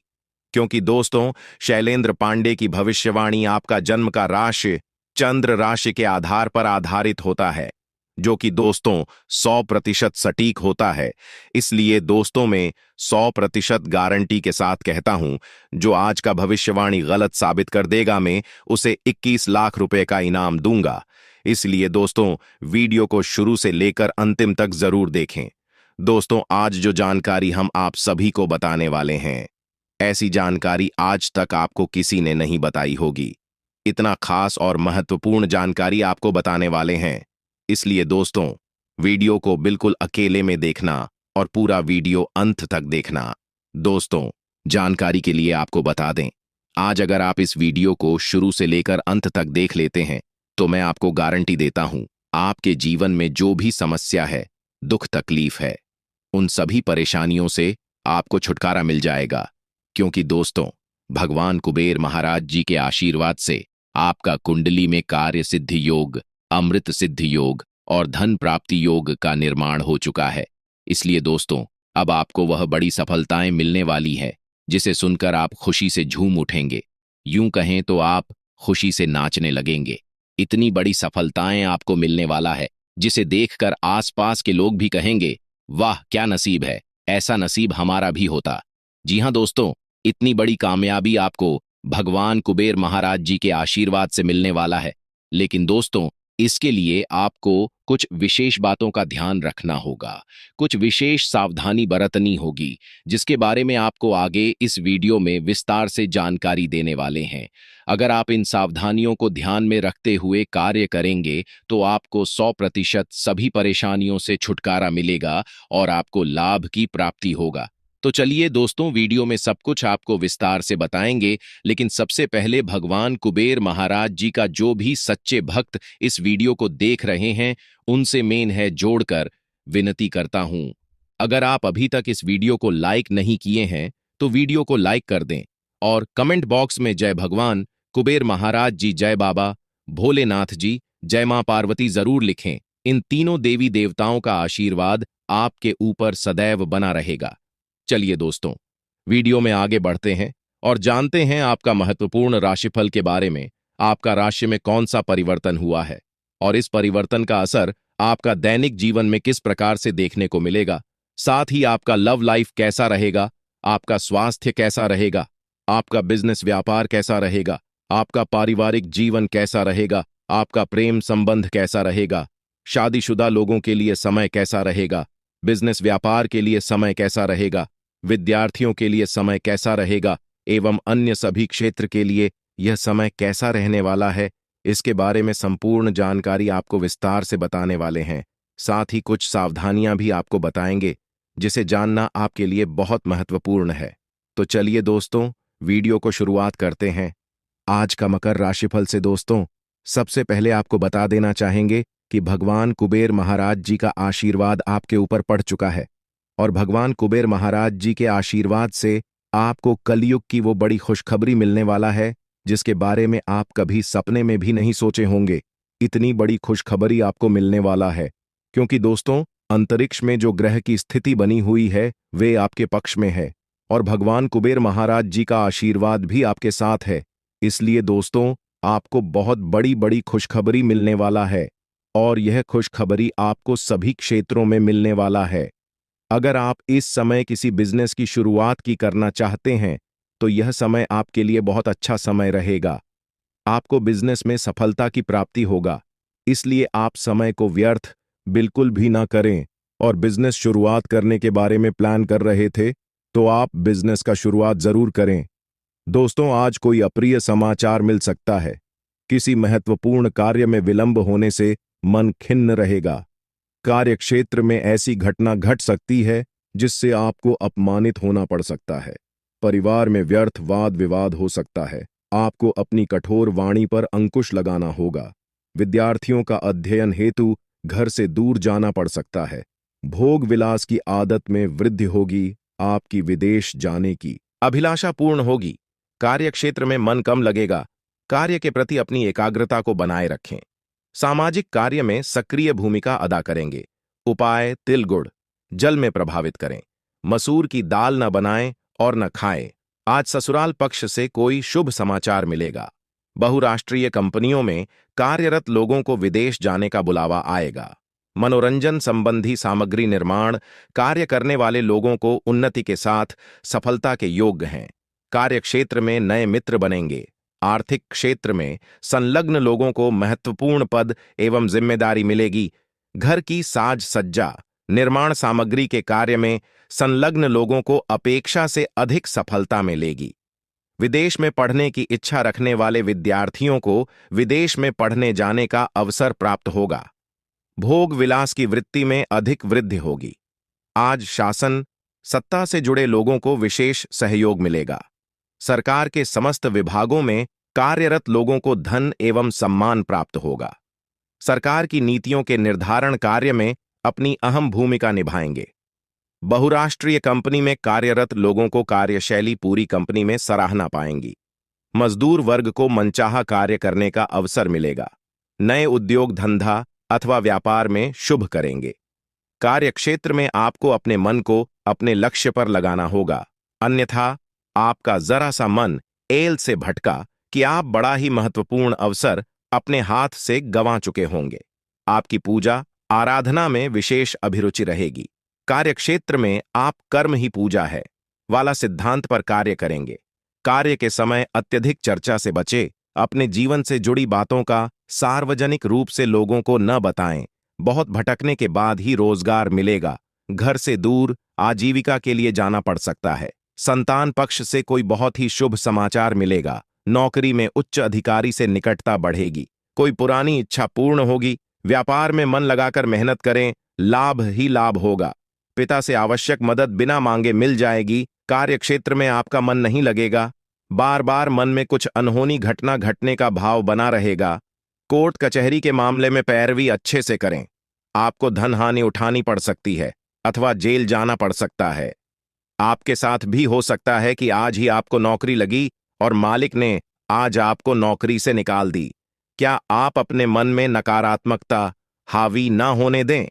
क्योंकि दोस्तों, शैलेंद्र पांडे की भविष्यवाणी आपका जन्म का राशि चंद्र राशि के आधार पर आधारित होता है, जो कि दोस्तों 100% सटीक होता है। इसलिए दोस्तों, मैं 100% गारंटी के साथ कहता हूं, जो आज का भविष्यवाणी गलत साबित कर देगा, मैं उसे 21 लाख रुपए का इनाम दूंगा। इसलिए दोस्तों, वीडियो को शुरू से लेकर अंतिम तक जरूर देखें। दोस्तों, आज जो जानकारी हम आप सभी को बताने वाले हैं, ऐसी जानकारी आज तक आपको किसी ने नहीं बताई होगी। इतना खास और महत्वपूर्ण जानकारी आपको बताने वाले हैं। इसलिए दोस्तों, वीडियो को बिल्कुल अकेले में देखना और पूरा वीडियो अंत तक देखना। दोस्तों, जानकारी के लिए आपको बता दें, आज अगर आप इस वीडियो को शुरू से लेकर अंत तक देख लेते हैं, तो मैं आपको गारंटी देता हूं, आपके जीवन में जो भी समस्या है, दुख तकलीफ है, उन सभी परेशानियों से आपको छुटकारा मिल जाएगा। क्योंकि दोस्तों, भगवान कुबेर महाराज जी के आशीर्वाद से आपका कुंडली में कार्य सिद्धि योग, अमृत सिद्धि योग और धन प्राप्ति योग का निर्माण हो चुका है। इसलिए दोस्तों, अब आपको वह बड़ी सफलताएं मिलने वाली है, जिसे सुनकर आप खुशी से झूम उठेंगे। यूं कहें तो आप खुशी से नाचने लगेंगे। इतनी बड़ी सफलताएं आपको मिलने वाला है, जिसे देखकर आसपास के लोग भी कहेंगे, वाह क्या नसीब है, ऐसा नसीब हमारा भी होता। जी हां दोस्तों, इतनी बड़ी कामयाबी आपको भगवान कुबेर महाराज जी के आशीर्वाद से मिलने वाला है। लेकिन दोस्तों, इसके लिए आपको कुछ विशेष बातों का ध्यान रखना होगा, कुछ विशेष सावधानी बरतनी होगी, जिसके बारे में आपको आगे इस वीडियो में विस्तार से जानकारी देने वाले हैं। अगर आप इन सावधानियों को ध्यान में रखते हुए कार्य करेंगे, तो आपको 100% सभी परेशानियों से छुटकारा मिलेगा और आपको लाभ की प्राप्ति होगा। तो चलिए दोस्तों, वीडियो में सब कुछ आपको विस्तार से बताएंगे, लेकिन सबसे पहले भगवान कुबेर महाराज जी का जो भी सच्चे भक्त इस वीडियो को देख रहे हैं, उनसे मेन है जोड़कर विनती करता हूं, अगर आप अभी तक इस वीडियो को लाइक नहीं किए हैं, तो वीडियो को लाइक कर दें और कमेंट बॉक्स में जय भगवान कुबेर महाराज जी, जय बाबा भोलेनाथ जी, जय मां पार्वती जरूर लिखें। इन तीनों देवी देवताओं का आशीर्वाद आपके ऊपर सदैव बना रहेगा। चलिए दोस्तों, वीडियो में आगे बढ़ते हैं और जानते हैं आपका महत्वपूर्ण राशिफल के बारे में। आपका राशि में कौन सा परिवर्तन हुआ है और इस परिवर्तन का असर आपका दैनिक जीवन में किस प्रकार से देखने को मिलेगा। साथ ही आपका लव लाइफ कैसा रहेगा, आपका स्वास्थ्य कैसा रहेगा, आपका बिजनेस व्यापार कैसा रहेगा, आपका पारिवारिक जीवन कैसा रहेगा, आपका प्रेम संबंध कैसा रहेगा, शादीशुदा लोगों के लिए समय कैसा रहेगा, बिजनेस व्यापार के लिए समय कैसा रहेगा, विद्यार्थियों के लिए समय कैसा रहेगा एवं अन्य सभी क्षेत्र के लिए यह समय कैसा रहने वाला है। इसके बारे में संपूर्ण जानकारी आपको विस्तार से बताने वाले हैं। साथ ही कुछ सावधानियां भी आपको बताएंगे, जिसे जानना आपके लिए बहुत महत्वपूर्ण है। तो चलिए दोस्तों, वीडियो को शुरुआत करते हैं आज का मकर राशिफल से। दोस्तों, सबसे पहले आपको बता देना चाहेंगे कि भगवान कुबेर महाराज जी का आशीर्वाद आपके ऊपर पड़ चुका है और भगवान कुबेर महाराज जी के आशीर्वाद से आपको कलयुग की वो बड़ी खुशखबरी मिलने वाला है, जिसके बारे में आप कभी सपने में भी नहीं सोचे होंगे। इतनी बड़ी खुशखबरी आपको मिलने वाला है क्योंकि दोस्तों, अंतरिक्ष में जो ग्रह की स्थिति बनी हुई है, वे आपके पक्ष में है और भगवान कुबेर महाराज जी का आशीर्वाद भी आपके साथ है। इसलिए दोस्तों, आपको बहुत बड़ी बड़ी खुशखबरी मिलने वाला है और यह खुशखबरी आपको सभी क्षेत्रों में मिलने वाला है। अगर आप इस समय किसी बिजनेस की शुरुआत की करना चाहते हैं, तो यह समय आपके लिए बहुत अच्छा समय रहेगा। आपको बिजनेस में सफलता की प्राप्ति होगा, इसलिए आप समय को व्यर्थ बिल्कुल भी ना करें। और बिजनेस शुरुआत करने के बारे में प्लान कर रहे थे, तो आप बिजनेस का शुरुआत जरूर करें। दोस्तों, आज कोई अप्रिय समाचार मिल सकता है। किसी महत्वपूर्ण कार्य में विलंब होने से मन खिन्न रहेगा। कार्य क्षेत्र में ऐसी घटना घट सकती है जिससे आपको अपमानित होना पड़ सकता है। परिवार में व्यर्थ वाद विवाद हो सकता है। आपको अपनी कठोर वाणी पर अंकुश लगाना होगा। विद्यार्थियों का अध्ययन हेतु घर से दूर जाना पड़ सकता है। भोग विलास की आदत में वृद्धि होगी। आपकी विदेश जाने की अभिलाषा पूर्ण होगी। कार्यक्षेत्र में मन कम लगेगा। कार्य के प्रति अपनी एकाग्रता को बनाए रखें। सामाजिक कार्य में सक्रिय भूमिका अदा करेंगे। उपाय: तिल गुड़ जल में प्रभावित करें। मसूर की दाल न बनाएं और न खाएं। आज ससुराल पक्ष से कोई शुभ समाचार मिलेगा। बहुराष्ट्रीय कंपनियों में कार्यरत लोगों को विदेश जाने का बुलावा आएगा। मनोरंजन संबंधी सामग्री निर्माण कार्य करने वाले लोगों को उन्नति के साथ सफलता के योग्य हैं। कार्यक्षेत्र में नए मित्र बनेंगे। आर्थिक क्षेत्र में संलग्न लोगों को महत्वपूर्ण पद एवं जिम्मेदारी मिलेगी। घर की साज सज्जा निर्माण सामग्री के कार्य में संलग्न लोगों को अपेक्षा से अधिक सफलता मिलेगी। विदेश में पढ़ने की इच्छा रखने वाले विद्यार्थियों को विदेश में पढ़ने जाने का अवसर प्राप्त होगा। भोग विलास की वृत्ति में अधिक वृद्धि होगी। आज शासन सत्ता से जुड़े लोगों को विशेष सहयोग मिलेगा। सरकार के समस्त विभागों में कार्यरत लोगों को धन एवं सम्मान प्राप्त होगा। सरकार की नीतियों के निर्धारण कार्य में अपनी अहम भूमिका निभाएंगे। बहुराष्ट्रीय कंपनी में कार्यरत लोगों को कार्यशैली पूरी कंपनी में सराहना पाएंगी। मजदूर वर्ग को मनचाहा कार्य करने का अवसर मिलेगा। नए उद्योग धंधा अथवा व्यापार में शुभ करेंगे। कार्यक्षेत्र में आपको अपने मन को अपने लक्ष्य पर लगाना होगा, अन्यथा आपका जरा सा मन एल से भटका कि आप बड़ा ही महत्वपूर्ण अवसर अपने हाथ से गंवा चुके होंगे। आपकी पूजा आराधना में विशेष अभिरुचि रहेगी। कार्यक्षेत्र में आप कर्म ही पूजा है वाला सिद्धांत पर कार्य करेंगे। कार्य के समय अत्यधिक चर्चा से बचे। अपने जीवन से जुड़ी बातों का सार्वजनिक रूप से लोगों को न बताएं। बहुत भटकने के बाद ही रोजगार मिलेगा। घर से दूर आजीविका के लिए जाना पड़ सकता है। संतान पक्ष से कोई बहुत ही शुभ समाचार मिलेगा। नौकरी में उच्च अधिकारी से निकटता बढ़ेगी। कोई पुरानी इच्छा पूर्ण होगी। व्यापार में मन लगाकर मेहनत करें, लाभ ही लाभ होगा। पिता से आवश्यक मदद बिना मांगे मिल जाएगी। कार्यक्षेत्र में आपका मन नहीं लगेगा। बार बार मन में कुछ अनहोनी घटना घटने का भाव बना रहेगा। कोर्ट कचहरी के मामले में पैरवी अच्छे से करें। आपको धन हानि उठानी पड़ सकती है अथवा जेल जाना पड़ सकता है। आपके साथ भी हो सकता है कि आज ही आपको नौकरी लगी और मालिक ने आज आपको नौकरी से निकाल दी। क्या आप अपने मन में नकारात्मकता हावी न होने दें।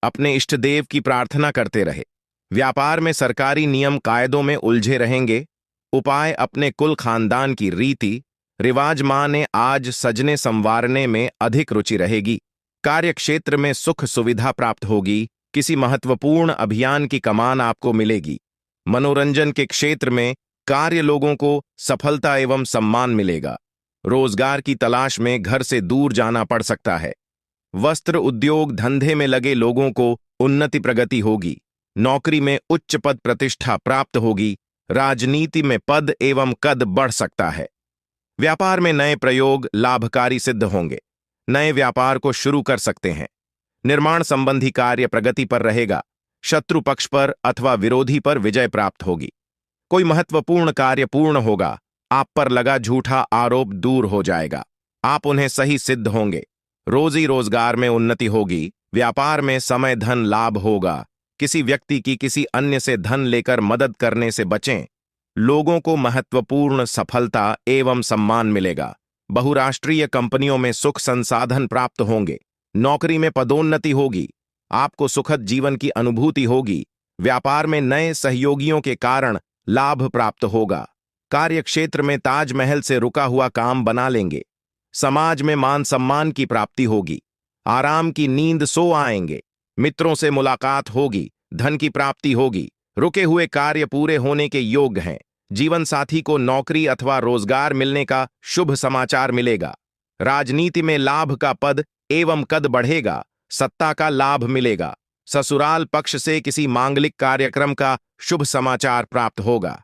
अपने इष्टदेव की प्रार्थना करते रहे। व्यापार में सरकारी नियम कायदों में उलझे रहेंगे। उपाय: अपने कुल खानदान की रीति रिवाज माने आज सजने संवारने में अधिक रुचि रहेगी। कार्यक्षेत्र में सुख सुविधा प्राप्त होगी। किसी महत्वपूर्ण अभियान की कमान आपको मिलेगी। मनोरंजन के क्षेत्र में कार्य लोगों को सफलता एवं सम्मान मिलेगा। रोजगार की तलाश में घर से दूर जाना पड़ सकता है। वस्त्र उद्योग धंधे में लगे लोगों को उन्नति प्रगति होगी। नौकरी में उच्च पद प्रतिष्ठा प्राप्त होगी। राजनीति में पद एवं कद बढ़ सकता है। व्यापार में नए प्रयोग लाभकारी सिद्ध होंगे। नए व्यापार को शुरू कर सकते हैं। निर्माण संबंधी कार्य प्रगति पर रहेगा। शत्रु पक्ष पर अथवा विरोधी पर विजय प्राप्त होगी। कोई महत्वपूर्ण कार्य पूर्ण होगा। आप पर लगा झूठा आरोप दूर हो जाएगा। आप उन्हें सही सिद्ध होंगे। रोजी रोजगार में उन्नति होगी। व्यापार में समय धन लाभ होगा। किसी व्यक्ति की किसी अन्य से धन लेकर मदद करने से बचें। लोगों को महत्वपूर्ण सफलता एवं सम्मान मिलेगा। बहुराष्ट्रीय कंपनियों में सुख संसाधन प्राप्त होंगे। नौकरी में पदोन्नति होगी। आपको सुखद जीवन की अनुभूति होगी। व्यापार में नए सहयोगियों के कारण लाभ प्राप्त होगा। कार्यक्षेत्र में ताजमहल से रुका हुआ काम बना लेंगे। समाज में मान सम्मान की प्राप्ति होगी। आराम की नींद सो आएंगे। मित्रों से मुलाकात होगी। धन की प्राप्ति होगी। रुके हुए कार्य पूरे होने के योग्य हैं। जीवन साथी को नौकरी अथवा रोजगार मिलने का शुभ समाचार मिलेगा। राजनीति में लाभ का पद एवं कद बढ़ेगा। सत्ता का लाभ मिलेगा। ससुराल पक्ष से किसी मांगलिक कार्यक्रम का शुभ समाचार प्राप्त होगा।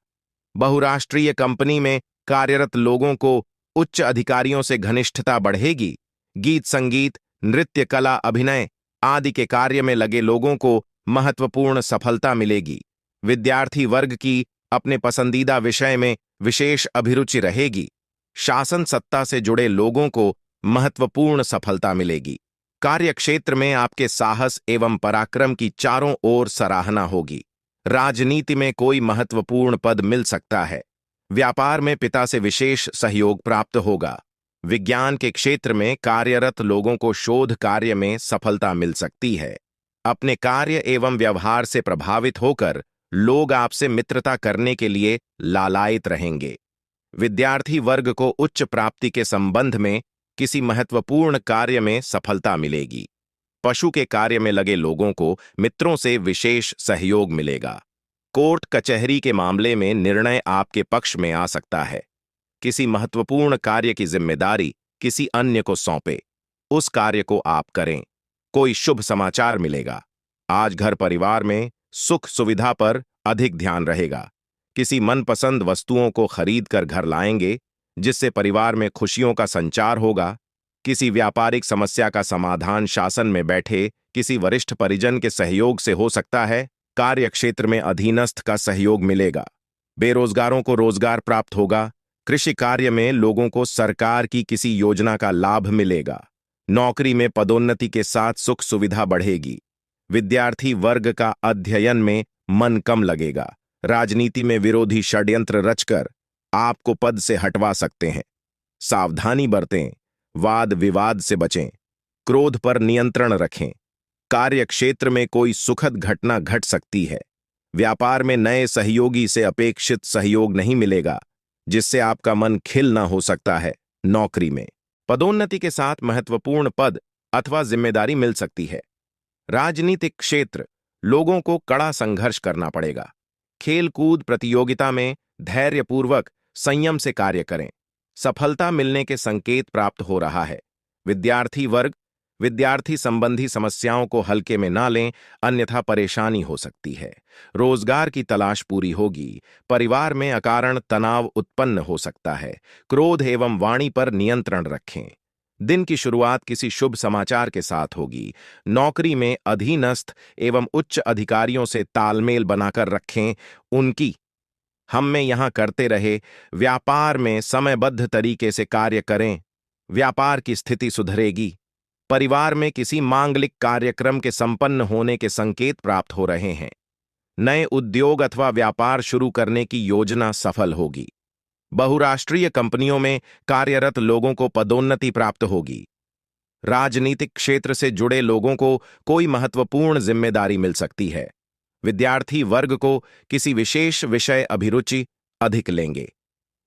बहुराष्ट्रीय कंपनी में कार्यरत लोगों को उच्च अधिकारियों से घनिष्ठता बढ़ेगी। गीत संगीत नृत्य कला अभिनय आदि के कार्य में लगे लोगों को महत्वपूर्ण सफलता मिलेगी। विद्यार्थी वर्ग की अपने पसंदीदा विषय में विशेष अभिरुचि रहेगी। शासन सत्ता से जुड़े लोगों को महत्वपूर्ण सफलता मिलेगी। कार्यक्षेत्र में आपके साहस एवं पराक्रम की चारों ओर सराहना होगी। राजनीति में कोई महत्वपूर्ण पद मिल सकता है। व्यापार में पिता से विशेष सहयोग प्राप्त होगा। विज्ञान के क्षेत्र में कार्यरत लोगों को शोध कार्य में सफलता मिल सकती है। अपने कार्य एवं व्यवहार से प्रभावित होकर लोग आपसे मित्रता करने के लिए लालायित रहेंगे। विद्यार्थी वर्ग को उच्च प्राप्ति के संबंध में किसी महत्वपूर्ण कार्य में सफलता मिलेगी। पशु के कार्य में लगे लोगों को मित्रों से विशेष सहयोग मिलेगा। कोर्ट कचहरी के मामले में निर्णय आपके पक्ष में आ सकता है। किसी महत्वपूर्ण कार्य की जिम्मेदारी किसी अन्य को सौंपे, उस कार्य को आप करें। कोई शुभ समाचार मिलेगा। आज घर परिवार में सुख सुविधा पर अधिक ध्यान रहेगा। किसी मनपसंद वस्तुओं को खरीद कर घर लाएंगे, जिससे परिवार में खुशियों का संचार होगा। किसी व्यापारिक समस्या का समाधान शासन में बैठे किसी वरिष्ठ परिजन के सहयोग से हो सकता है। कार्य क्षेत्र में अधीनस्थ का सहयोग मिलेगा। बेरोजगारों को रोजगार प्राप्त होगा। कृषि कार्य में लोगों को सरकार की किसी योजना का लाभ मिलेगा। नौकरी में पदोन्नति के साथ सुख सुविधा बढ़ेगी। विद्यार्थी वर्ग का अध्ययन में मन कम लगेगा। राजनीति में विरोधी षड्यंत्र रचकर आपको पद से हटवा सकते हैं। सावधानी बरतें, वाद विवाद से बचें, क्रोध पर नियंत्रण रखें। कार्य क्षेत्र में कोई सुखद घटना घट सकती है। व्यापार में नए सहयोगी से अपेक्षित सहयोग नहीं मिलेगा, जिससे आपका मन खिल ना हो सकता है। नौकरी में पदोन्नति के साथ महत्वपूर्ण पद अथवा जिम्मेदारी मिल सकती है। राजनीतिक क्षेत्र लोगों को कड़ा संघर्ष करना पड़ेगा। खेल-कूद प्रतियोगिता में धैर्यपूर्वक संयम से कार्य करें। सफलता मिलने के संकेत प्राप्त हो रहा है। विद्यार्थी वर्ग विद्यार्थी संबंधी समस्याओं को हल्के में ना लें, अन्यथा परेशानी हो सकती है। रोजगार की तलाश पूरी होगी। परिवार में अकारण तनाव उत्पन्न हो सकता है। क्रोध एवं वाणी पर नियंत्रण रखें। दिन की शुरुआत किसी शुभ समाचार के साथ होगी। नौकरी में अधीनस्थ एवं उच्च अधिकारियों से तालमेल बनाकर रखें। उनकी हम में यहां करते रहे। व्यापार में समयबद्ध तरीके से कार्य करें। व्यापार की स्थिति सुधरेगी। परिवार में किसी मांगलिक कार्यक्रम के संपन्न होने के संकेत प्राप्त हो रहे हैं। नए उद्योग अथवा व्यापार शुरू करने की योजना सफल होगी। बहुराष्ट्रीय कंपनियों में कार्यरत लोगों को पदोन्नति प्राप्त होगी। राजनीतिक क्षेत्र से जुड़े लोगों को कोई महत्वपूर्ण जिम्मेदारी मिल सकती है। विद्यार्थी वर्ग को किसी विशेष विषय अभिरुचि अधिक लेंगे।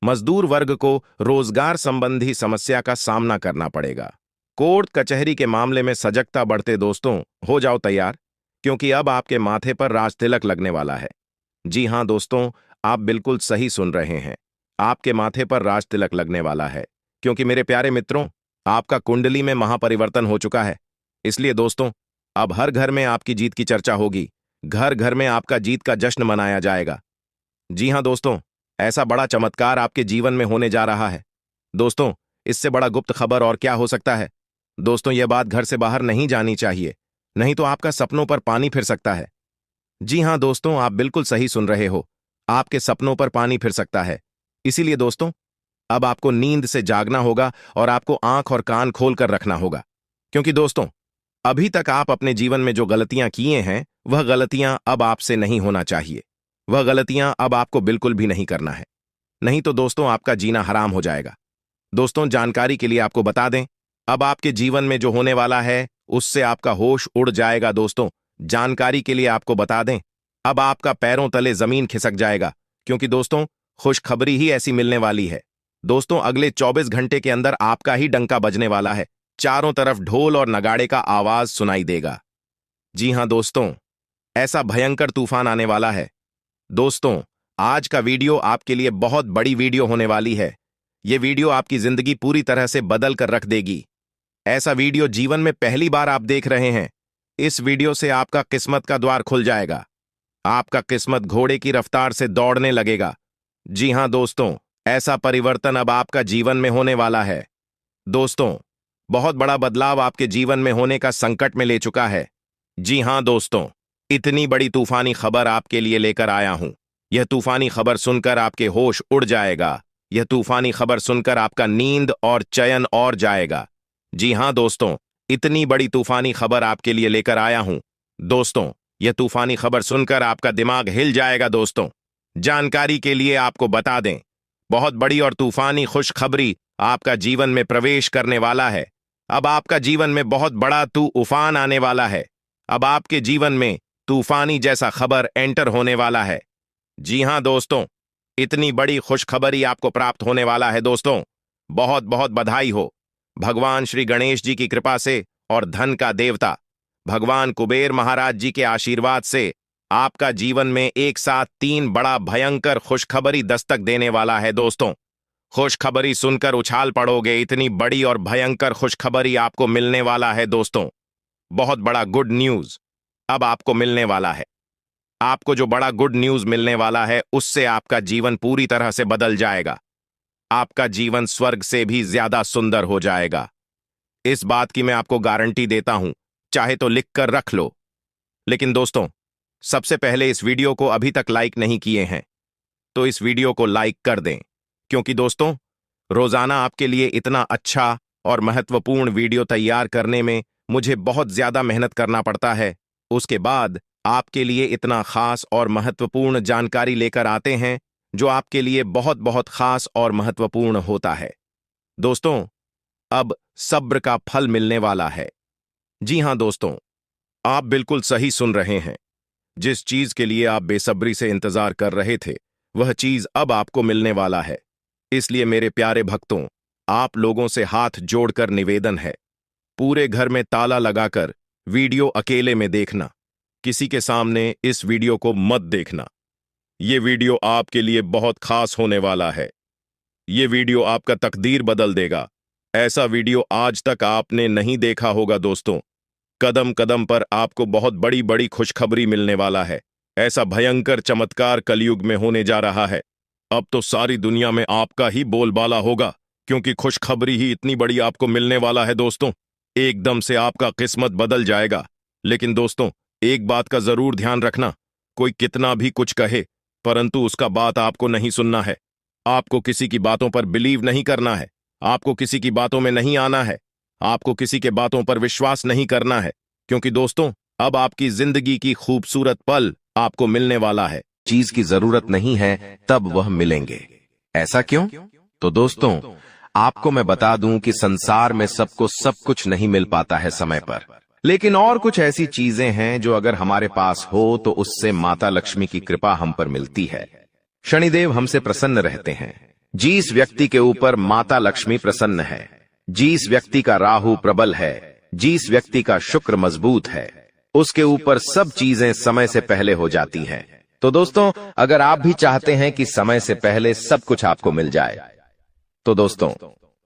मजदूर वर्ग को रोजगार संबंधी समस्या का सामना करना पड़ेगा। कोर्ट कचहरी के मामले में सजगता बढ़ते दोस्तों, हो जाओ तैयार, क्योंकि अब आपके माथे पर राज तिलक लगने वाला है। जी हां दोस्तों, आप बिल्कुल सही सुन रहे हैं। आपके माथे पर राज तिलक लगने वाला है, क्योंकि मेरे प्यारे मित्रों, आपका कुंडली में महापरिवर्तन हो चुका है। इसलिए दोस्तों, अब हर घर में आपकी जीत की चर्चा होगी। घर घर में आपका जीत का जश्न मनाया जाएगा। जी हां दोस्तों, ऐसा बड़ा चमत्कार आपके जीवन में होने जा रहा है। दोस्तों, इससे बड़ा गुप्त खबर और क्या हो सकता है। दोस्तों, यह बात घर से बाहर नहीं जानी चाहिए, नहीं तो आपका सपनों पर पानी फिर सकता है। जी हां दोस्तों, आप बिल्कुल सही सुन रहे हो। आपके सपनों पर पानी फिर सकता है। इसीलिए दोस्तों, अब आपको नींद से जागना होगा और आपको आंख और कान खोलकर रखना होगा, क्योंकि दोस्तों, अभी तक आप अपने जीवन में जो गलतियां किए हैं, वह गलतियां अब आपसे नहीं होना चाहिए। वह गलतियां अब आपको बिल्कुल भी नहीं करना है, नहीं तो दोस्तों आपका जीना हराम हो जाएगा। दोस्तों, जानकारी के लिए आपको बता दें, अब आपके जीवन में जो होने वाला है, उससे आपका होश उड़ जाएगा। दोस्तों, जानकारी के लिए आपको बता दें, अब आपका पैरों तले जमीन खिसक जाएगा, क्योंकि दोस्तों, खुशखबरी ही ऐसी मिलने वाली है। दोस्तों, अगले 24 घंटे के अंदर आपका ही डंका बजने वाला है। चारों तरफ ढोल और नगाड़े का आवाज सुनाई देगा। जी हां दोस्तों, ऐसा भयंकर तूफान आने वाला है। दोस्तों, आज का वीडियो आपके लिए बहुत बड़ी वीडियो होने वाली है। यह वीडियो आपकी जिंदगी पूरी तरह से बदल कर रख देगी। ऐसा वीडियो जीवन में पहली बार आप देख रहे हैं। इस वीडियो से आपका किस्मत का द्वार खुल जाएगा। आपका किस्मत घोड़े की रफ्तार से दौड़ने लगेगा। जी हां दोस्तों, ऐसा परिवर्तन अब आपका जीवन में होने वाला है। दोस्तों, बहुत बड़ा बदलाव आपके जीवन में होने का संकट में ले चुका है। जी हां दोस्तों, इतनी बड़ी तूफानी खबर आपके लिए लेकर आया हूं। यह तूफानी खबर सुनकर आपके होश उड़ जाएगा। यह तूफानी खबर सुनकर आपका नींद और चयन और जाएगा। जी हाँ दोस्तों, इतनी बड़ी तूफानी खबर आपके लिए लेकर आया हूं। दोस्तों, यह तूफानी खबर सुनकर आपका दिमाग हिल जाएगा। दोस्तों, जानकारी के लिए आपको बता दें, बहुत बड़ी और तूफानी खुशखबरी आपका जीवन में प्रवेश करने वाला है। अब आपका जीवन में बहुत बड़ा तूफान आने वाला है। अब आपके जीवन में तूफानी जैसा खबर एंटर होने वाला है। जी हाँ दोस्तों, इतनी बड़ी खुशखबरी आपको प्राप्त होने वाला है। दोस्तों, बहुत बहुत बधाई हो। भगवान श्री गणेश जी की कृपा से और धन का देवता भगवान कुबेर महाराज जी के आशीर्वाद से आपका जीवन में एक साथ 3 बड़ा भयंकर खुशखबरी दस्तक देने वाला है। दोस्तों, खुशखबरी सुनकर उछाल पड़ोगे। इतनी बड़ी और भयंकर खुशखबरी आपको मिलने वाला है। दोस्तों, बहुत बड़ा गुड न्यूज अब आपको मिलने वाला है। आपको जो बड़ा गुड न्यूज मिलने वाला है, उससे आपका जीवन पूरी तरह से बदल जाएगा। आपका जीवन स्वर्ग से भी ज्यादा सुंदर हो जाएगा। इस बात की मैं आपको गारंटी देता हूं, चाहे तो लिख कर रख लो। लेकिन दोस्तों, सबसे पहले इस वीडियो को अभी तक लाइक नहीं किए हैं तो इस वीडियो को लाइक कर दें, क्योंकि दोस्तों, रोजाना आपके लिए इतना अच्छा और महत्वपूर्ण वीडियो तैयार करने में मुझे बहुत ज्यादा मेहनत करना पड़ता है। उसके बाद आपके लिए इतना खास और महत्वपूर्ण जानकारी लेकर आते हैं जो आपके लिए बहुत बहुत खास और महत्वपूर्ण होता है। दोस्तों, अब सब्र का फल मिलने वाला है। जी हां दोस्तों, आप बिल्कुल सही सुन रहे हैं। जिस चीज के लिए आप बेसब्री से इंतजार कर रहे थे, वह चीज अब आपको मिलने वाला है। इसलिए मेरे प्यारे भक्तों, आप लोगों से हाथ जोड़कर निवेदन है, पूरे घर में ताला लगाकर वीडियो अकेले में देखना। किसी के सामने इस वीडियो को मत देखना। ये वीडियो आपके लिए बहुत खास होने वाला है। ये वीडियो आपका तकदीर बदल देगा। ऐसा वीडियो आज तक आपने नहीं देखा होगा। दोस्तों, कदम कदम पर आपको बहुत बड़ी बड़ी खुशखबरी मिलने वाला है। ऐसा भयंकर चमत्कार कलयुग में होने जा रहा है। अब तो सारी दुनिया में आपका ही बोलबाला होगा, क्योंकि खुशखबरी ही इतनी बड़ी आपको मिलने वाला है। दोस्तों, एकदम से आपका किस्मत बदल जाएगा। लेकिन दोस्तों, एक बात का जरूर ध्यान रखना, कोई कितना भी कुछ कहे, परंतु उसका बात आपको नहीं सुनना है। आपको किसी की बातों पर बिलीव नहीं करना है। आपको किसी की बातों में नहीं आना है। आपको किसी के बातों पर विश्वास नहीं करना है, क्योंकि दोस्तों, अब आपकी जिंदगी की खूबसूरत पल आपको मिलने वाला है। चीज की जरूरत नहीं है, तब वह मिलेंगे। ऐसा क्यों? तो दोस्तों, आपको मैं बता दूं कि संसार में सबको सब कुछ नहीं मिल पाता है समय पर, लेकिन और कुछ ऐसी चीजें हैं जो अगर हमारे पास हो तो उससे माता लक्ष्मी की कृपा हम पर मिलती है। शनिदेव हमसे प्रसन्न रहते हैं। जिस व्यक्ति के ऊपर माता लक्ष्मी प्रसन्न है, जिस व्यक्ति का राहु प्रबल है, जिस व्यक्ति का शुक्र मजबूत है, उसके ऊपर सब चीजें समय से पहले हो जाती हैं। तो दोस्तों, अगर आप भी चाहते हैं कि समय से पहले सब कुछ आपको मिल जाए, तो दोस्तों,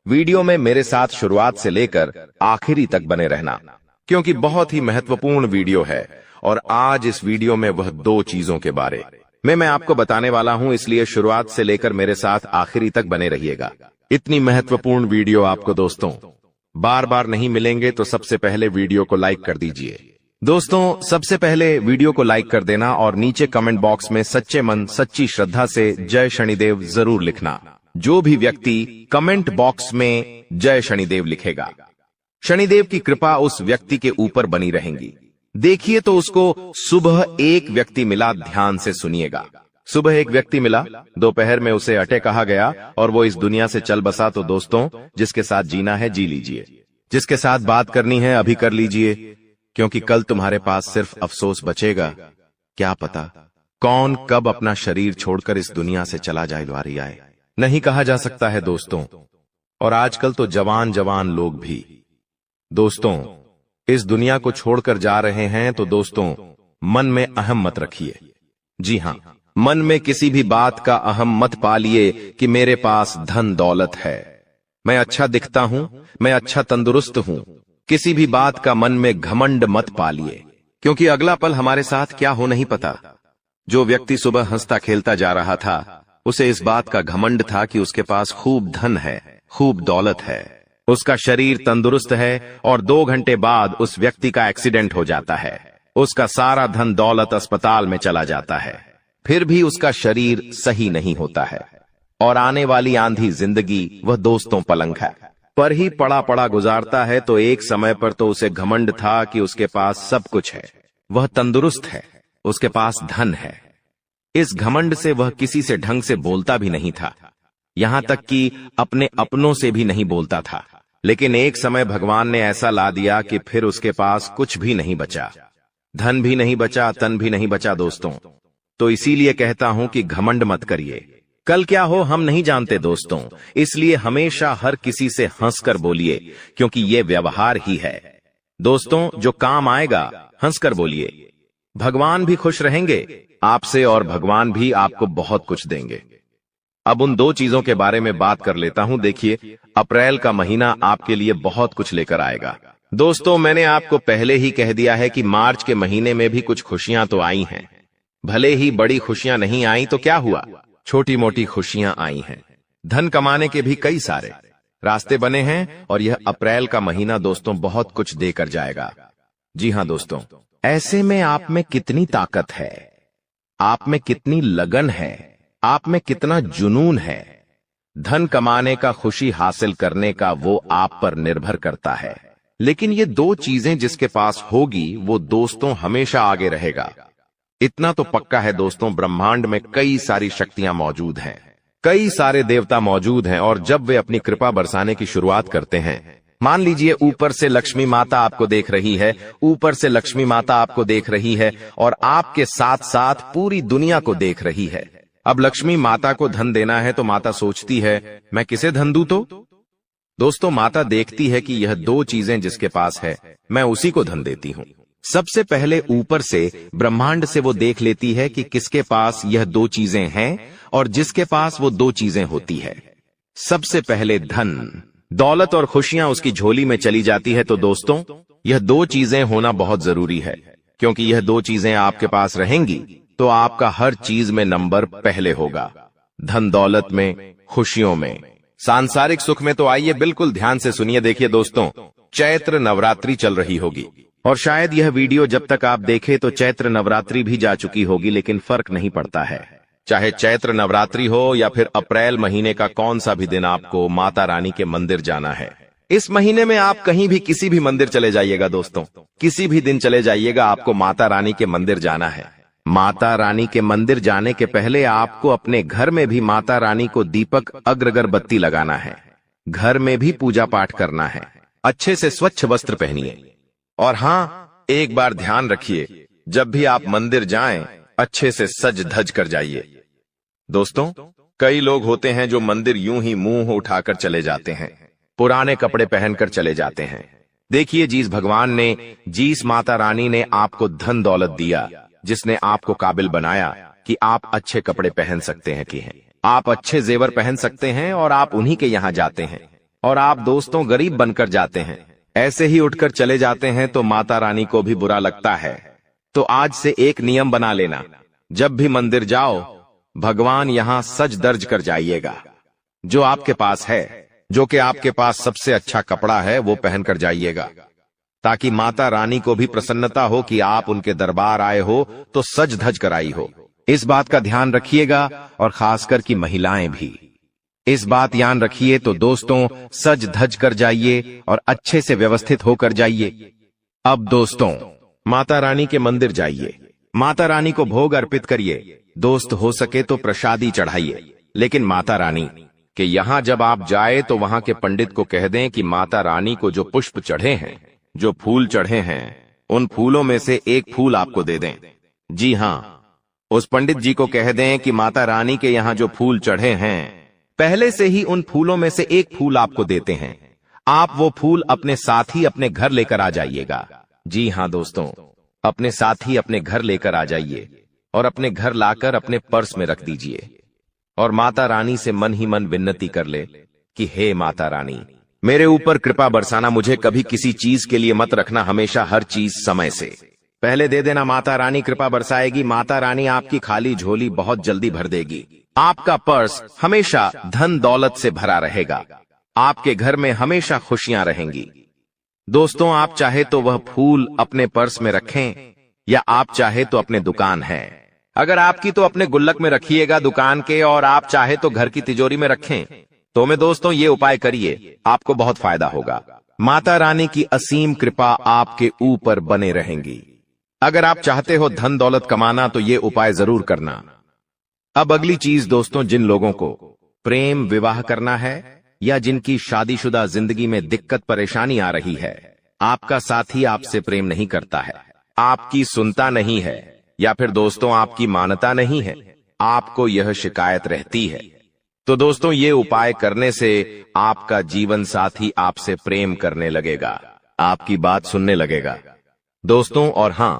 वीडियो में मेरे साथ शुरुआत से लेकर आखिरी तक बने रहना, क्योंकि बहुत ही महत्वपूर्ण वीडियो है। और आज इस वीडियो में वह 2 चीजों के बारे में मैं आपको बताने वाला हूं, इसलिए शुरुआत से लेकर मेरे साथ आखिरी तक बने रहिएगा। इतनी महत्वपूर्ण वीडियो आपको दोस्तों बार बार नहीं मिलेंगे, तो सबसे पहले वीडियो को लाइक कर दीजिए। दोस्तों, सबसे पहले वीडियो को लाइक कर देना और नीचे कमेंट बॉक्स में सच्चे मन सच्ची श्रद्धा से जय शनिदेव जरूर लिखना। जो भी व्यक्ति कमेंट बॉक्स में जय शनिदेव लिखेगा, शनिदेव की कृपा उस व्यक्ति के ऊपर बनी रहेंगी। देखिए, तो उसको सुबह एक व्यक्ति मिला, ध्यान से सुनिएगा। सुबह एक व्यक्ति मिला, दोपहर में उसे अटे कहा गया और वो इस दुनिया से चल बसा। तो दोस्तों, जिसके साथ जीना है जी लीजिए, जिसके साथ बात करनी है अभी कर लीजिए, क्योंकि कल तुम्हारे पास सिर्फ अफसोस बचेगा। क्या पता कौन कब अपना शरीर छोड़कर इस दुनिया से चला जाए, द्वारी आए, नहीं कहा जा सकता है दोस्तों। और आजकल तो जवान जवान लोग भी दोस्तों इस दुनिया को छोड़कर जा रहे हैं। तो दोस्तों, मन में अहम मत रखिए। जी हां, मन में किसी भी बात का अहम मत पालिए कि मेरे पास धन दौलत है, मैं अच्छा दिखता हूं, मैं अच्छा तंदुरुस्त हूं। किसी भी बात का मन में घमंड मत पालिए, क्योंकि अगला पल हमारे साथ क्या हो नहीं पता। जो व्यक्ति सुबह हंसता खेलता जा रहा था, उसे इस बात का घमंड था कि उसके पास खूब धन है, खूब दौलत है, उसका शरीर तंदुरुस्त है, और 2 घंटे बाद उस व्यक्ति का एक्सीडेंट हो जाता है। उसका सारा धन दौलत अस्पताल में चला जाता है, फिर भी उसका शरीर सही नहीं होता है। और आने वाली आंधी जिंदगी वह दोस्तों पलंग है। पर ही पड़ा पड़ा गुजारता है, तो एक समय पर तो उसे घमंड था कि उसके पास सब कुछ है, वह तंदुरुस्त है, उसके पास धन है। इस घमंड से वह किसी से ढंग से बोलता भी नहीं था, यहां तक कि अपने अपनों से भी नहीं बोलता था। लेकिन एक समय भगवान ने ऐसा ला दिया कि फिर उसके पास कुछ भी नहीं बचा, धन भी नहीं बचा, तन भी नहीं बचा दोस्तों। तो इसीलिए कहता हूं कि घमंड मत करिए, कल क्या हो हम नहीं जानते दोस्तों। इसलिए हमेशा हर किसी से हंसकर बोलिए, क्योंकि ये व्यवहार ही है दोस्तों जो काम आएगा। हंसकर बोलिए, भगवान भी खुश रहेंगे आपसे और भगवान भी आपको बहुत कुछ देंगे। अब उन दो चीजों के बारे में बात कर लेता हूं। देखिए, अप्रैल का महीना आपके लिए बहुत कुछ लेकर आएगा दोस्तों। मैंने आपको पहले ही कह दिया है कि मार्च के महीने में भी कुछ खुशियां तो आई हैं, भले ही बड़ी खुशियां नहीं आई तो क्या हुआ, छोटी मोटी खुशियां आई हैं। धन कमाने के भी कई सारे रास्ते बने हैं और यह अप्रैल का महीना दोस्तों बहुत कुछ देकर जाएगा। जी हां दोस्तों, ऐसे में आप में कितनी ताकत है, आप में कितनी लगन है, आप में कितना जुनून है, धन कमाने का, खुशी हासिल करने का, वो आप पर निर्भर करता है। लेकिन ये दो चीजें जिसके पास होगी वो दोस्तों हमेशा आगे रहेगा। इतना तो पक्का है दोस्तों, ब्रह्मांड में कई सारी शक्तियां मौजूद हैं, कई सारे देवता मौजूद हैं, और जब वे अपनी कृपा बरसाने की शुरुआत करते हैं, मान लीजिए ऊपर से लक्ष्मी माता आपको देख रही है, ऊपर से लक्ष्मी माता आपको देख रही है और आपके साथ साथ पूरी दुनिया को देख रही है। अब लक्ष्मी माता को धन देना है तो माता सोचती है मैं किसे धन दूं, तो दोस्तों माता देखती है कि यह दो चीजें जिसके पास है मैं उसी को धन देती हूं। सबसे पहले ऊपर से ब्रह्मांड से वो देख लेती है कि किसके पास यह दो चीजें हैं और जिसके पास वो दो चीजें होती है। सबसे पहले धन दौलत और खुशियां उसकी झोली में चली जाती है। तो दोस्तों यह दो चीजें होना बहुत जरूरी है, क्योंकि यह दो चीजें आपके पास रहेंगी तो आपका हर चीज में नंबर पहले होगा, धन दौलत में, खुशियों में, सांसारिक सुख में। तो आइए बिल्कुल ध्यान से सुनिए। देखिए दोस्तों, चैत्र नवरात्रि चल रही होगी और शायद यह वीडियो जब तक आप देखें तो चैत्र नवरात्रि भी जा चुकी होगी, लेकिन फर्क नहीं पड़ता है। चाहे चैत्र नवरात्रि हो या फिर अप्रैल महीने का कौन सा भी दिन आपको माता रानी के मंदिर जाना है, इस महीने में आप कहीं भी किसी भी मंदिर चले जाइएगा दोस्तों, किसी भी दिन चले जाइएगा, आपको माता रानी के मंदिर जाना है। माता रानी के मंदिर जाने के पहले आपको अपने घर में भी माता रानी को दीपक अगरबत्ती लगाना है, घर में भी पूजा पाठ करना है, अच्छे से स्वच्छ वस्त्र पहनिए। और हाँ, एक बार ध्यान रखिए, जब भी आप मंदिर जाएं अच्छे से सज धज कर जाइए। दोस्तों कई लोग होते हैं जो मंदिर यूं ही मुंह उठाकर चले जाते हैं, पुराने कपड़े पहनकर चले जाते हैं। देखिए, जिस भगवान ने, जिस माता रानी ने आपको धन दौलत दिया, जिसने आपको काबिल बनाया कि आप अच्छे कपड़े पहन सकते हैं, कि हैं आप अच्छे जेवर पहन सकते हैं, और आप उन्हीं के यहां जाते हैं और आप दोस्तों गरीब बनकर जाते हैं, ऐसे ही उठकर चले जाते हैं, तो माता रानी को भी बुरा लगता है। तो आज से एक नियम बना लेना, जब भी मंदिर जाओ भगवान यहां सज दर्ज कर जाइएगा। जो आपके पास है, जो कि आपके पास सबसे अच्छा कपड़ा है, वो पहनकर जाइएगा, ताकि माता रानी को भी प्रसन्नता हो कि आप उनके दरबार आए हो तो सज धज कर आई हो। इस बात का ध्यान रखिएगा, और खासकर की महिलाएं भी इस बात याद रखिए। तो दोस्तों सज धज कर जाइए और अच्छे से व्यवस्थित होकर जाइए। अब दोस्तों माता रानी के मंदिर जाइए, माता रानी को भोग अर्पित करिए, दोस्त हो सके तो प्रसादी चढ़ाइए। लेकिन माता रानी के यहां जब आप जाए तो वहां के पंडित को कह दें कि माता रानी को जो पुष्प चढ़े हैं, जो फूल चढ़े हैं, उन फूलों में से एक फूल आपको दे दें। जी हां, उस पंडित जी को कह दें कि माता रानी के यहां जो फूल चढ़े हैं, पहले से ही उन फूलों में से एक फूल आपको देते हैं। आप वो फूल अपने साथ ही अपने घर लेकर आ जाइएगा। जी हां दोस्तों, अपने साथ ही अपने घर लेकर आ जाइए और अपने घर लाकर अपने पर्स में रख दीजिए और माता रानी से मन ही मन विनती कर ले कि हे माता रानी, मेरे ऊपर कृपा बरसाना, मुझे कभी किसी चीज के लिए मत रखना, हमेशा हर चीज समय से पहले दे देना। माता रानी कृपा बरसाएगी, माता रानी आपकी खाली झोली बहुत जल्दी भर देगी, आपका पर्स हमेशा धन दौलत से भरा रहेगा, आपके घर में हमेशा खुशियां रहेंगी। दोस्तों आप चाहे तो वह फूल अपने पर्स में रखें या आप चाहे तो अपने दुकान है, अगर आपकी तो अपने गुल्लक में रखिएगा दुकान के, और आप चाहे तो घर की तिजोरी में रखें। तो मैं दोस्तों ये उपाय करिए, आपको बहुत फायदा होगा। माता रानी की असीम कृपा आपके ऊपर बने रहेंगी। अगर आप चाहते हो धन दौलत कमाना तो ये उपाय जरूर करना। अब अगली चीज दोस्तों, जिन लोगों को प्रेम विवाह करना है या जिनकी शादीशुदा जिंदगी में दिक्कत परेशानी आ रही है, आपका साथी आपसे प्रेम नहीं करता है, आपकी सुनता नहीं है, या फिर दोस्तों आपकी मानता नहीं है, आपको यह शिकायत रहती है, तो दोस्तों ये उपाय करने से आपका जीवन साथी आपसे प्रेम करने लगेगा, आपकी बात सुनने लगेगा दोस्तों। और हां,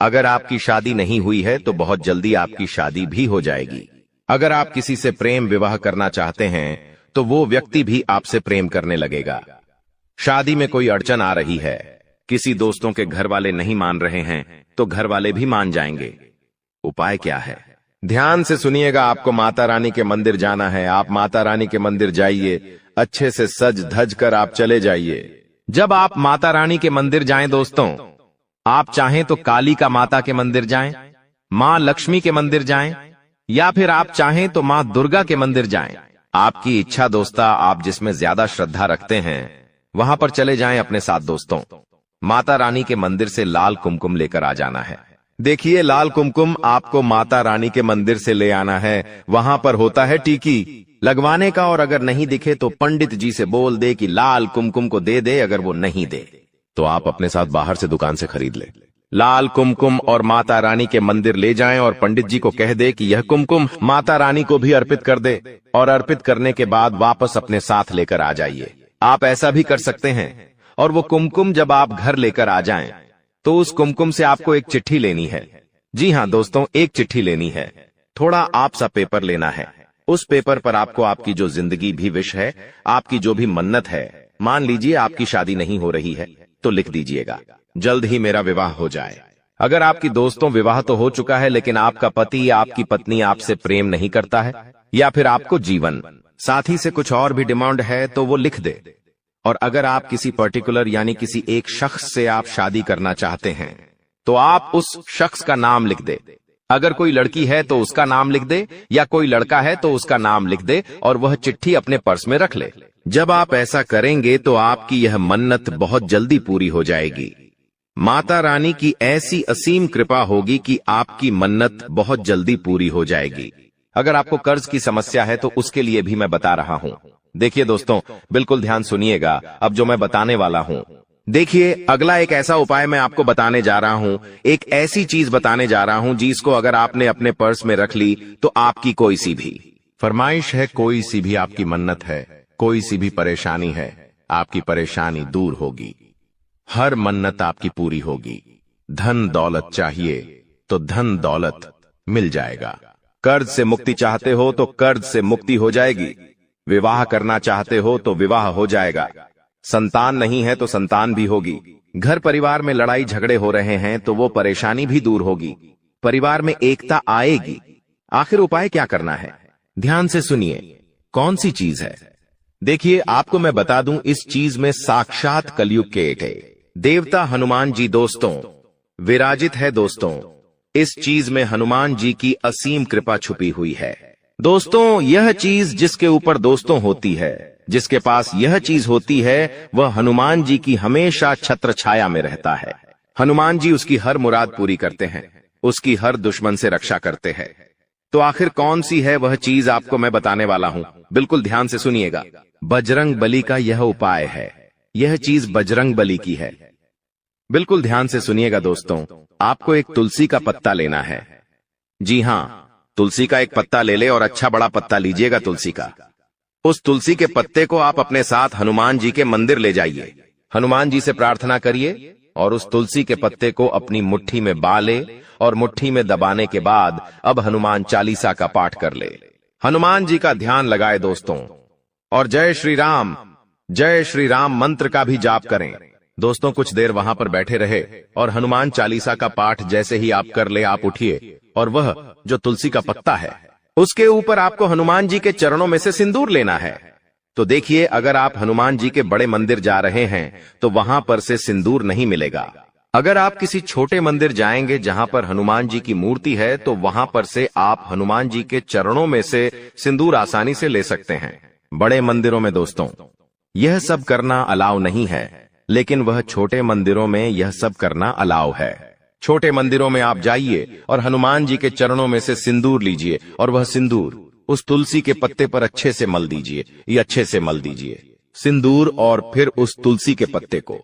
अगर आपकी शादी नहीं हुई है तो बहुत जल्दी आपकी शादी भी हो जाएगी। अगर आप किसी से प्रेम विवाह करना चाहते हैं तो वो व्यक्ति भी आपसे प्रेम करने लगेगा। शादी में कोई अड़चन आ रही है, किसी दोस्तों के घर वाले नहीं मान रहे हैं, तो घर वाले भी मान जाएंगे। उपाय क्या है, ध्यान से सुनिएगा। आपको माता रानी के मंदिर जाना है। आप माता रानी के मंदिर जाइए, अच्छे से सज धज कर आप चले जाइए। जब आप माता रानी के मंदिर जाएं दोस्तों, आप चाहें तो काली का माता के मंदिर जाएं, मां लक्ष्मी के मंदिर जाएं, या फिर आप चाहें तो मां दुर्गा के मंदिर जाएं। आपकी इच्छा दोस्ता, आप जिसमें ज्यादा श्रद्धा रखते हैं वहां पर चले जाएं अपने साथ दोस्तों। माता रानी के मंदिर से लाल कुमकुम लेकर आ जाना है। देखिए, लाल कुमकुम आपको माता रानी के मंदिर से ले आना है। वहां पर होता है टीकी लगवाने का, और अगर नहीं दिखे तो पंडित जी से बोल दे कि लाल कुमकुम को दे दे। अगर वो नहीं दे तो आप अपने साथ बाहर से दुकान से खरीद ले। लाल कुमकुम और माता रानी के मंदिर ले जाएं और पंडित जी को कह दे कि यह कुमकुम माता रानी को भी अर्पित कर दे, और अर्पित करने के बाद वापस अपने साथ लेकर आ जाइए। आप ऐसा भी कर सकते हैं, और वो कुमकुम जब आप घर लेकर आ जाएं तो उस कुमकुम से आपको एक चिट्ठी लेनी है। जी हां दोस्तों, एक चिट्ठी लेनी है। थोड़ा आप सा पेपर लेना है। उस पेपर पर आपको आपकी जो जिंदगी भी विश है, आपकी जो भी मन्नत है, मान लीजिए आपकी शादी नहीं हो रही है तो लिख दीजिएगा, जल्द ही मेरा विवाह हो जाए। अगर आपकी दोस्तों विवाह तो हो चुका है लेकिन आपका पति या आपकी पत्नी आपसे प्रेम नहीं करता है, या फिर आपको जीवन साथी से कुछ और भी डिमांड है, तो वो लिख दे। और अगर आप किसी पर्टिकुलर यानी किसी एक शख्स से आप शादी करना चाहते हैं तो आप उस शख्स का नाम लिख दे। अगर कोई लड़की है तो उसका नाम लिख दे, या कोई लड़का है तो उसका नाम लिख दे, और वह चिट्ठी अपने पर्स में रख ले। जब आप ऐसा करेंगे तो आपकी यह मन्नत बहुत जल्दी पूरी हो जाएगी। माता रानी की ऐसी असीम कृपा होगी कि आपकी मन्नत बहुत जल्दी पूरी हो जाएगी। अगर आपको कर्ज की समस्या है तो उसके लिए भी मैं बता रहा हूं। देखिए दोस्तों, बिल्कुल ध्यान सुनिएगा अब जो मैं बताने वाला हूं। देखिए, अगला एक ऐसा उपाय मैं आपको बताने जा रहा हूं, एक ऐसी चीज बताने जा रहा हूं जिसको अगर आपने अपने पर्स में रख ली तो आपकी कोई सी भी फरमाइश है, कोई सी भी आपकी मन्नत है, कोई सी भी परेशानी है, आपकी परेशानी दूर होगी। हर मन्नत आपकी पूरी होगी। धन दौलत चाहिए तो धन दौलत मिल जाएगा। कर्ज से मुक्ति चाहते हो तो कर्ज से मुक्ति हो जाएगी। विवाह करना चाहते हो तो विवाह हो जाएगा। संतान नहीं है तो संतान भी होगी। घर परिवार में लड़ाई झगड़े हो रहे हैं तो वो परेशानी भी दूर होगी। परिवार में एकता आएगी। आखिर उपाय क्या करना है, ध्यान से सुनिए। कौन सी चीज है? देखिए, आपको मैं बता दूं, इस चीज में साक्षात कलयुग के एक देवता हनुमान जी दोस्तों विराजित है। दोस्तों, इस चीज में हनुमान जी की असीम कृपा छुपी हुई है। दोस्तों, यह चीज जिसके ऊपर दोस्तों होती है, जिसके पास यह चीज होती है, वह हनुमान जी की हमेशा छत्र छाया में रहता है। हनुमान जी उसकी हर मुराद पूरी करते हैं, उसकी हर दुश्मन से रक्षा करते हैं। तो आखिर कौन सी है वह चीज, आपको मैं बताने वाला हूं। बिल्कुल ध्यान से सुनिएगा। बजरंग बली का यह उपाय है। यह चीज बजरंग बली की है। बिल्कुल ध्यान से सुनिएगा दोस्तों। आपको एक तुलसी का पत्ता लेना है। जी हां, तुलसी का एक पत्ता ले ले, और अच्छा बड़ा पत्ता लीजिएगा तुलसी का। उस तुलसी के पत्ते को आप अपने साथ हनुमान जी के मंदिर ले जाइए। हनुमान जी से प्रार्थना करिए और उस तुलसी के पत्ते को अपनी मुट्ठी में बाले, और मुट्ठी में दबाने के बाद अब हनुमान चालीसा का पाठ कर ले। हनुमान जी का ध्यान लगाए दोस्तों, और जय श्री राम मंत्र का भी जाप करें। दोस्तों, कुछ देर वहां पर बैठे रहे और हनुमान चालीसा का पाठ जैसे ही आप कर ले, आप उठिए और वह जो तुलसी का पत्ता है उसके ऊपर आपको हनुमान जी के चरणों में से सिंदूर लेना है। तो देखिए, अगर आप हनुमान जी के बड़े मंदिर जा रहे हैं तो वहां पर से सिंदूर नहीं मिलेगा। अगर आप किसी छोटे मंदिर जाएंगे जहां पर हनुमान जी की मूर्ति है तो वहां पर से आप हनुमान जी के चरणों में से सिंदूर आसानी से ले सकते हैं। बड़े मंदिरों में दोस्तों यह सब करना अलाउ नहीं है, लेकिन वह छोटे मंदिरों में यह सब करना अलाउ है। छोटे मंदिरों में आप जाइए और हनुमान जी के चरणों में से सिंदूर लीजिए और वह सिंदूर उस तुलसी के पत्ते पर अच्छे से मल दीजिए। ये अच्छे से मल दीजिए सिंदूर और फिर उस तुलसी के पत्ते को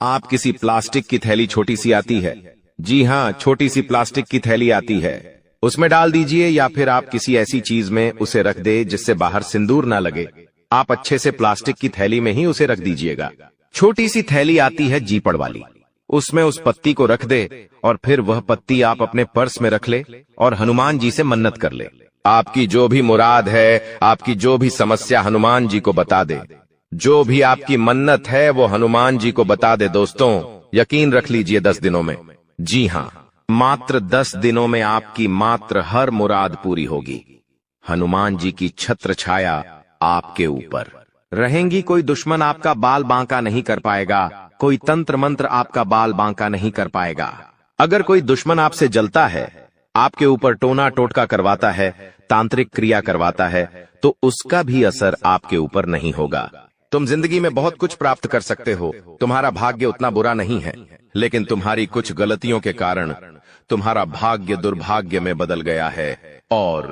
आप किसी प्लास्टिक की थैली, छोटी सी आती है, जी हाँ, छोटी सी प्लास्टिक की थैली आती है, उसमें डाल दीजिए या फिर आप किसी ऐसी चीज में उसे रख दे जिससे बाहर सिंदूर ना लगे। आप अच्छे से प्लास्टिक की थैली में ही उसे रख दीजिएगा। छोटी सी थैली आती है जीपड़ वाली, उसमें उस पत्ती को रख दे और फिर वह पत्ती आप अपने पर्स में रख ले और हनुमान जी से मन्नत कर ले। आपकी जो भी मुराद है, आपकी जो भी समस्या हनुमान जी को बता दे। जो भी आपकी मन्नत है वो हनुमान जी को बता दे। दोस्तों यकीन रख लीजिए 10 दिनों में, जी हाँ, मात्र 10 दिनों में आपकी मात्र हर मुराद पूरी होगी। हनुमान जी की छत्र छाया आपके ऊपर रहेंगी। कोई दुश्मन आपका बाल बांका नहीं कर पाएगा, कोई तंत्र मंत्र आपका बाल बांका नहीं कर पाएगा। अगर कोई दुश्मन आपसे जलता है, आपके ऊपर टोना टोटका करवाता है, तांत्रिक क्रिया करवाता है, तो उसका भी असर आपके ऊपर नहीं होगा। तुम जिंदगी में बहुत कुछ प्राप्त कर सकते हो, तुम्हारा भाग्य उतना बुरा नहीं है, लेकिन तुम्हारी कुछ गलतियों के कारण तुम्हारा भाग्य दुर्भाग्य में बदल गया है। और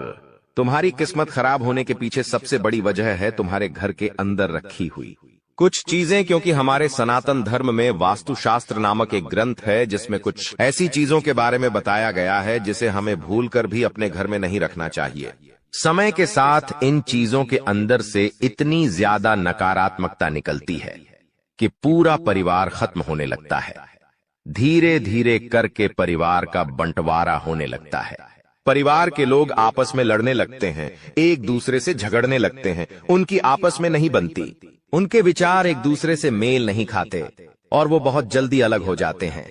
तुम्हारी किस्मत खराब होने के पीछे सबसे बड़ी वजह है तुम्हारे घर के अंदर रखी हुई कुछ चीजें। क्योंकि हमारे सनातन धर्म में वास्तुशास्त्र नामक एक ग्रंथ है जिसमें कुछ ऐसी चीजों के बारे में बताया गया है जिसे हमें भूलकर भी अपने घर में नहीं रखना चाहिए। समय के साथ इन चीजों के अंदर से इतनी ज्यादा नकारात्मकता निकलती है कि पूरा परिवार खत्म होने लगता है। धीरे धीरे करके परिवार का बंटवारा होने लगता है। परिवार के लोग आपस में लड़ने लगते हैं, एक दूसरे से झगड़ने लगते हैं, उनकी आपस में नहीं बनती, उनके विचार एक दूसरे से मेल नहीं खाते और वो बहुत जल्दी अलग हो जाते हैं।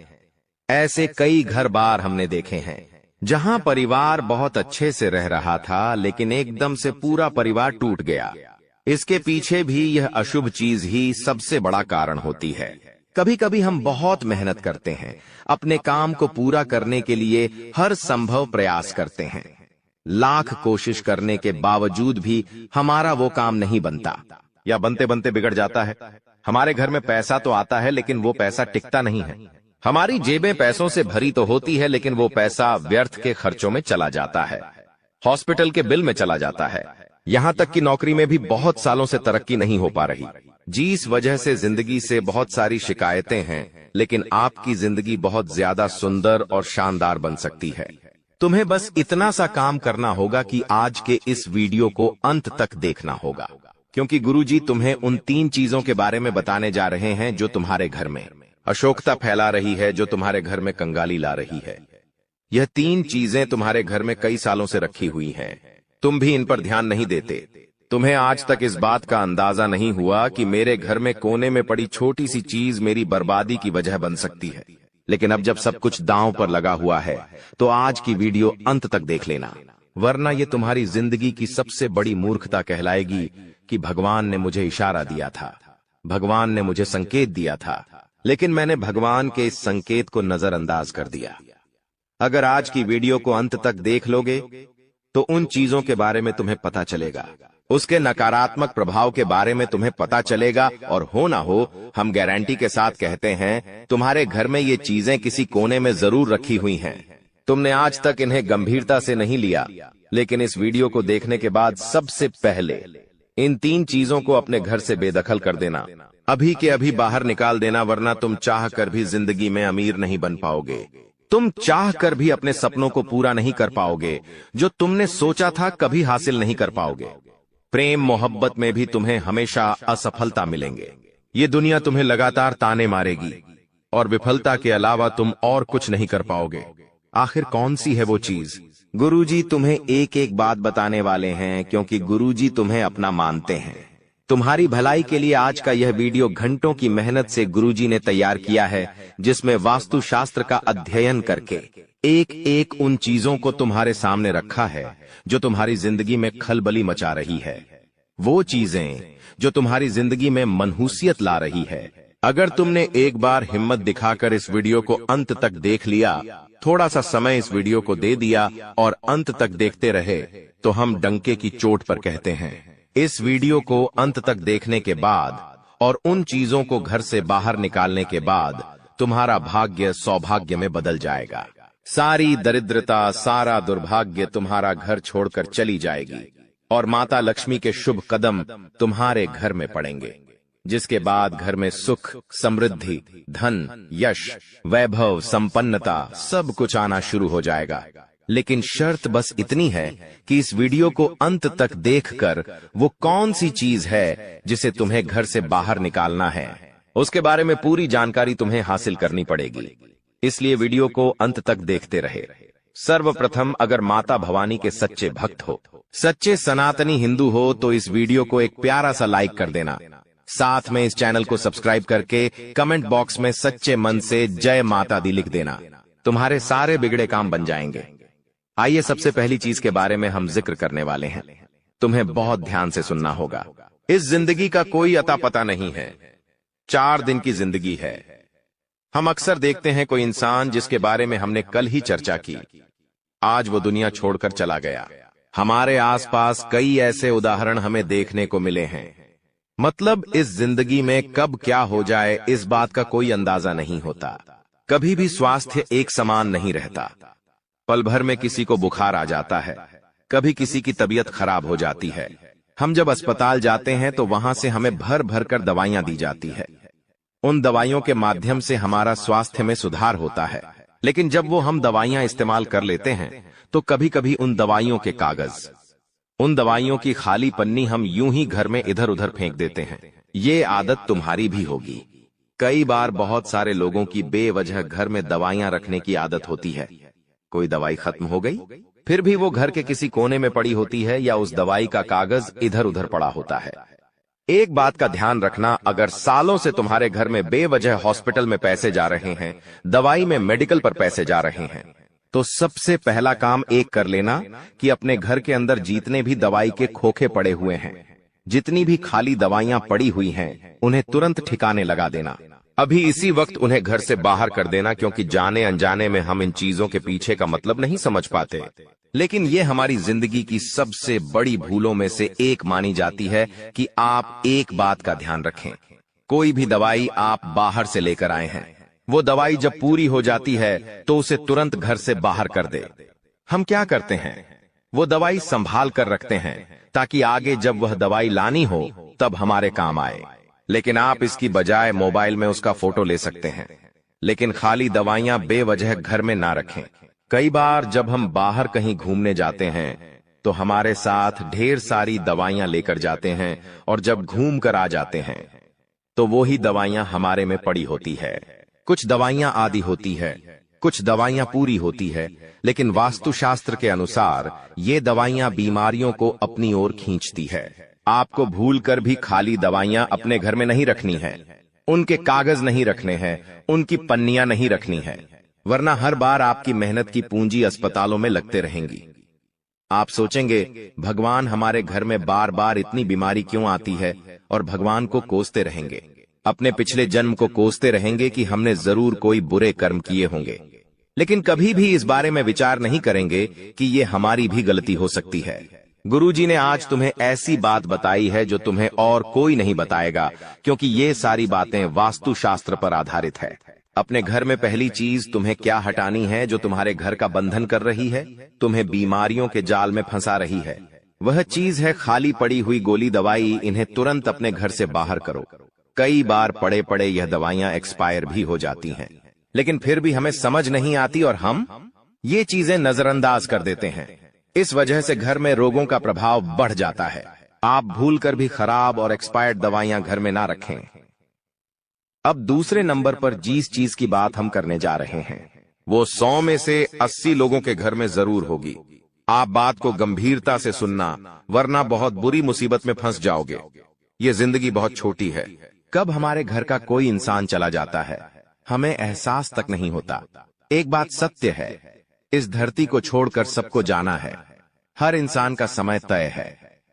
ऐसे कई घर बार हमने देखे हैं जहां परिवार बहुत अच्छे से रह रहा था, लेकिन एकदम से पूरा परिवार टूट गया। इसके पीछे भी यह अशुभ चीज ही सबसे बड़ा कारण होती है। कभी कभी हम बहुत मेहनत करते हैं, अपने काम को पूरा करने के लिए हर संभव प्रयास करते हैं, लाख कोशिश करने के बावजूद भी हमारा वो काम नहीं बनता या बनते बनते बिगड़ जाता है। हमारे घर में पैसा तो आता है लेकिन वो पैसा टिकता नहीं है। हमारी जेबें पैसों से भरी तो होती है लेकिन वो पैसा व्यर्थ के खर्चों में चला जाता है, हॉस्पिटल के बिल में चला जाता है। यहां तक कि नौकरी में भी बहुत सालों से तरक्की नहीं हो पा रही, जिस वजह से जिंदगी से बहुत सारी शिकायतें हैं, लेकिन आपकी जिंदगी बहुत ज्यादा सुंदर और शानदार बन सकती है। तुम्हें बस इतना सा काम करना होगा कि आज के इस वीडियो को अंत तक देखना होगा, क्योंकि गुरुजी तुम्हें उन 3 चीजों के बारे में बताने जा रहे हैं जो तुम्हारे घर में अशोकता फैला रही है, जो तुम्हारे घर में कंगाली ला रही है। यह 3 चीजें तुम्हारे घर में कई सालों से रखी हुई हैं, तुम भी इन पर ध्यान नहीं देते। तुम्हें आज तक इस बात का अंदाजा नहीं हुआ कि मेरे घर में कोने में पड़ी छोटी सी चीज मेरी बर्बादी की वजह बन सकती है। लेकिन अब जब सब कुछ दांव पर लगा हुआ है तो आज की वीडियो अंत तक देख लेना, वरना ये तुम्हारी जिंदगी की सबसे बड़ी मूर्खता कहलाएगी कि भगवान ने मुझे इशारा दिया था, भगवान ने मुझे संकेत दिया था, लेकिन मैंने भगवान के इस संकेत को नजरअंदाज कर दिया। अगर आज की वीडियो को अंत तक देख लोगे तो उन चीजों के बारे में तुम्हें पता चलेगा, उसके नकारात्मक प्रभाव के बारे में तुम्हें पता चलेगा, और हो ना हो हम गारंटी के साथ कहते हैं तुम्हारे घर में ये चीजें किसी कोने में जरूर रखी हुई हैं। तुमने आज तक इन्हें गंभीरता से नहीं लिया, लेकिन इस वीडियो को देखने के बाद सबसे पहले इन 3 चीजों को अपने घर से बेदखल कर देना, अभी के अभी बाहर निकाल देना, वरना तुम चाह कर भी जिंदगी में अमीर नहीं बन पाओगे। तुम चाह कर भी अपने सपनों को पूरा नहीं कर पाओगे, जो तुमने सोचा था कभी हासिल नहीं कर पाओगे। प्रेम मोहब्बत में भी तुम्हें हमेशा असफलता मिलेंगे। ये दुनिया तुम्हें लगातार ताने मारेगी और विफलता के अलावा तुम और कुछ नहीं कर पाओगे। आखिर कौन सी है वो चीज? गुरुजी तुम्हें एक एक बात बताने वाले हैं, क्योंकि गुरुजी तुम्हें अपना मानते हैं। तुम्हारी भलाई के लिए आज का यह वीडियो घंटों की मेहनत से गुरुजी ने तैयार किया है, जिसमें वास्तुशास्त्र का अध्ययन करके एक एक उन चीजों को तुम्हारे सामने रखा है जो तुम्हारी जिंदगी में खलबली मचा रही है, वो चीजें जो तुम्हारी जिंदगी में मनहूसियत ला रही है। अगर तुमने एक बार हिम्मत दिखाकर इस वीडियो को अंत तक देख लिया, थोड़ा सा समय इस वीडियो को दे दिया और अंत तक देखते रहे, तो हम डंके की चोट पर कहते हैं इस वीडियो को अंत तक देखने के बाद और उन चीजों को घर से बाहर निकालने के बाद तुम्हारा भाग्य सौभाग्य में बदल जाएगा। सारी दरिद्रता, सारा दुर्भाग्य तुम्हारा घर छोड़कर चली जाएगी और माता लक्ष्मी के शुभ कदम तुम्हारे घर में पड़ेंगे, जिसके बाद घर में सुख, समृद्धि, धन, यश, वैभव, संपन्नता सब कुछ आना शुरू हो जाएगा। लेकिन शर्त बस इतनी है कि इस वीडियो को अंत तक देखकर वो कौन सी चीज है जिसे तुम्हें घर से बाहर निकालना है, उसके बारे में पूरी जानकारी तुम्हें हासिल करनी पड़ेगी। इसलिए वीडियो को अंत तक देखते रहे। सर्वप्रथम, अगर माता भवानी के सच्चे भक्त हो, सच्चे सनातनी हिंदू हो, तो इस वीडियो को एक प्यारा सा लाइक कर देना। साथ में इस चैनल को सब्सक्राइब करके कमेंट बॉक्स में सच्चे मन से जय माता दी लिख देना। तुम्हारे सारे बिगड़े काम बन जाएंगे। आइए सबसे पहली चीज के बारे में हम जिक्र करने वाले हैं। तुम्हें बहुत ध्यान से सुनना होगा। इस जिंदगी का कोई अता पता नहीं है। 4 दिन की जिंदगी है। हम अक्सर देखते हैं कोई इंसान जिसके बारे में हमने कल ही चर्चा की, आज वो दुनिया छोड़कर चला गया। हमारे आसपास कई ऐसे उदाहरण हमें देखने को मिले हैं। मतलब इस जिंदगी में कब क्या हो जाए इस बात का कोई अंदाजा नहीं होता। कभी भी स्वास्थ्य एक समान नहीं रहता। पल भर में किसी को बुखार आ जाता है, कभी किसी की तबीयत खराब हो जाती है। हम जब अस्पताल जाते हैं तो वहां से हमें भर भर कर दवाइयां दी जाती है। उन दवाइयों के माध्यम से हमारा स्वास्थ्य में सुधार होता है। लेकिन जब वो हम दवाइयां इस्तेमाल कर लेते हैं तो कभी कभी उन दवाइयों के कागज, उन दवाइयों की खाली पन्नी हम यूं ही घर में इधर उधर फेंक देते हैं। ये आदत तुम्हारी भी होगी। कई बार बहुत सारे लोगों की बेवजह घर में दवाइयां रखने की आदत होती है। कोई दवाई खत्म हो गई, फिर भी वो घर के किसी कोने में पड़ी होती है या उस दवाई का कागज इधर उधर पड़ा होता है। एक बात का ध्यान रखना, अगर सालों से तुम्हारे घर में बेवजह हॉस्पिटल में पैसे जा रहे हैं, दवाई में मेडिकल पर पैसे जा रहे हैं, तो सबसे पहला काम एक कर लेना कि अपने घर के अंदर जितने भी दवाई के खोखे पड़े हुए हैं, जितनी भी खाली दवाइयां पड़ी हुई हैं, उन्हें तुरंत ठिकाने लगा देना। अभी इसी वक्त उन्हें घर से बाहर कर देना, क्योंकि जाने अनजाने में हम इन चीजों के पीछे का मतलब नहीं समझ पाते। लेकिन ये हमारी जिंदगी की सबसे बड़ी भूलों में से एक मानी जाती है कि आप एक बात का ध्यान रखें। कोई भी दवाई आप बाहर से लेकर आए हैं, वो दवाई जब पूरी हो जाती है तो उसे तुरंत घर से बाहर कर दे। हम क्या करते हैं, वो दवाई संभाल कर रखते हैं ताकि आगे जब वह दवाई लानी हो तब हमारे काम आए। लेकिन आप इसकी बजाय मोबाइल में उसका फोटो ले सकते हैं। लेकिन खाली दवाइयां बेवजह घर में ना रखें। कई बार जब हम बाहर कहीं घूमने जाते हैं तो हमारे साथ ढेर सारी दवाइयां लेकर जाते हैं और जब घूम कर आ जाते हैं तो वो ही दवाइयां हमारे में पड़ी होती है। कुछ दवाइयां आधी होती है, कुछ दवाइयां पूरी होती है, लेकिन वास्तुशास्त्र के अनुसार ये दवाइयां बीमारियों को अपनी ओर खींचती है। आपको भूलकर भी खाली दवाइयां अपने घर में नहीं रखनी है, उनके कागज नहीं रखने हैं, उनकी पन्नियां नहीं रखनी है, वरना हर बार आपकी मेहनत की पूंजी अस्पतालों में लगते रहेंगी। आप सोचेंगे भगवान हमारे घर में बार बार इतनी बीमारी क्यों आती है, और भगवान को कोसते रहेंगे, अपने पिछले जन्म को कोसते रहेंगे कि हमने जरूर कोई बुरे कर्म किए होंगे। लेकिन कभी भी इस बारे में विचार नहीं करेंगे कि ये हमारी भी गलती हो सकती है। गुरुजी ने आज तुम्हें ऐसी बात बताई है जो तुम्हें और कोई नहीं बताएगा, क्योंकि ये सारी बातें वास्तुशास्त्र पर आधारित है। अपने घर में पहली चीज तुम्हें क्या हटानी है जो तुम्हारे घर का बंधन कर रही है, तुम्हें बीमारियों के जाल में फंसा रही है। वह चीज है खाली पड़ी हुई गोली दवाई। इन्हें तुरंत अपने घर से बाहर करो। कई बार पड़े पड़े यह दवाइयां एक्सपायर भी हो जाती हैं, लेकिन फिर भी हमें समझ नहीं आती और हम ये चीजें नजरअंदाज कर देते हैं। इस वजह से घर में रोगों का प्रभाव बढ़ जाता है। आप भूलकर भी खराब और एक्सपायर्ड दवाइयां घर में ना रखें। अब दूसरे नंबर पर जिस चीज की बात हम करने जा रहे हैं वो 100 में से 80 लोगों के घर में जरूर होगी। आप बात को गंभीरता से सुनना, वरना बहुत बुरी मुसीबत में फंस जाओगे। ये जिंदगी बहुत छोटी है। कब हमारे घर का कोई इंसान चला जाता है हमें एहसास तक नहीं होता। एक बात सत्य है, इस धरती को छोड़कर सबको जाना है। हर इंसान का समय तय है।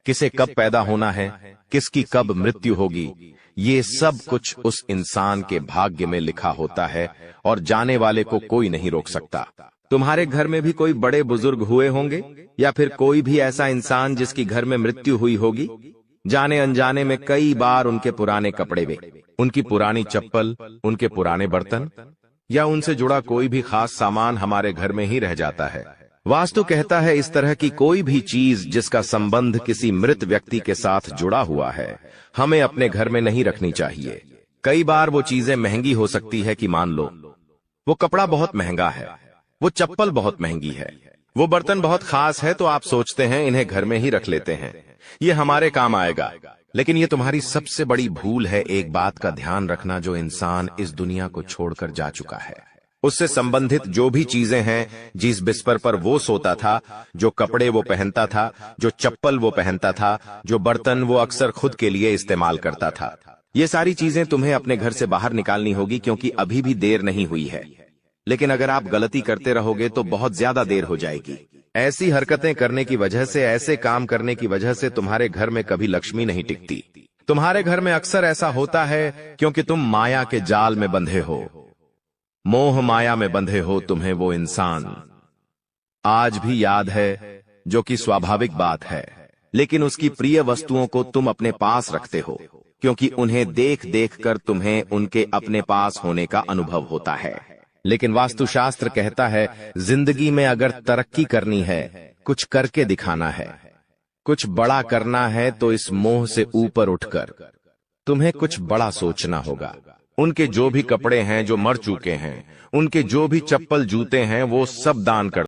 किसे कब पैदा होना है, किसकी कब मृत्यु होगी, ये सब कुछ उस इंसान के भाग्य में लिखा होता है और जाने वाले को कोई नहीं रोक सकता। तुम्हारे घर में भी कोई बड़े बुजुर्ग हुए होंगे या फिर कोई भी ऐसा इंसान जिसकी घर में मृत्यु हुई होगी। जाने अनजाने में कई बार उनके पुराने कपड़े वे, उनकी पुरानी चप्पल, उनके पुराने बर्तन या उनसे जुड़ा कोई भी खास सामान हमारे घर में ही रह जाता है। वास्तु कहता है इस तरह की कोई भी चीज जिसका संबंध किसी मृत व्यक्ति के साथ जुड़ा हुआ है, हमें अपने घर में नहीं रखनी चाहिए। कई बार वो चीजें महंगी हो सकती है कि मान लो वो कपड़ा बहुत महंगा है, वो चप्पल बहुत महंगी है, वो बर्तन बहुत खास है, तो आप सोचते हैं इन्हें घर में ही रख लेते हैं, ये हमारे काम आएगा। लेकिन ये तुम्हारी सबसे बड़ी भूल है। एक बात का ध्यान रखना, जो इंसान इस दुनिया को छोड़कर जा चुका है, उससे संबंधित जो भी चीजें हैं, जिस बिस्तर पर वो सोता था, जो कपड़े वो पहनता था, जो चप्पल वो पहनता था, जो बर्तन वो अक्सर खुद के लिए इस्तेमाल करता था, ये सारी चीजें तुम्हें अपने घर से बाहर निकालनी होगी, क्योंकि अभी भी देर नहीं हुई है। लेकिन अगर आप गलती करते रहोगे तो बहुत ज्यादा देर हो जाएगी। ऐसी हरकतें करने की वजह से, ऐसे काम करने की वजह से तुम्हारे घर में कभी लक्ष्मी नहीं टिकती। तुम्हारे घर में अक्सर ऐसा होता है क्योंकि तुम माया के जाल में बंधे हो, मोह माया में बंधे हो। तुम्हें वो इंसान आज भी याद है, जो कि स्वाभाविक बात है, लेकिन उसकी प्रिय वस्तुओं को तुम अपने पास रखते हो, क्योंकि उन्हें देख देख कर तुम्हें उनके अपने पास होने का अनुभव होता है। लेकिन वास्तुशास्त्र कहता है, जिंदगी में अगर तरक्की करनी है, कुछ करके दिखाना है, कुछ बड़ा करना है, तो इस मोह से ऊपर उठकर तुम्हें कुछ बड़ा सोचना होगा। उनके जो भी कपड़े हैं जो मर चुके हैं, उनके जो भी चप्पल जूते हैं, वो सब दान कर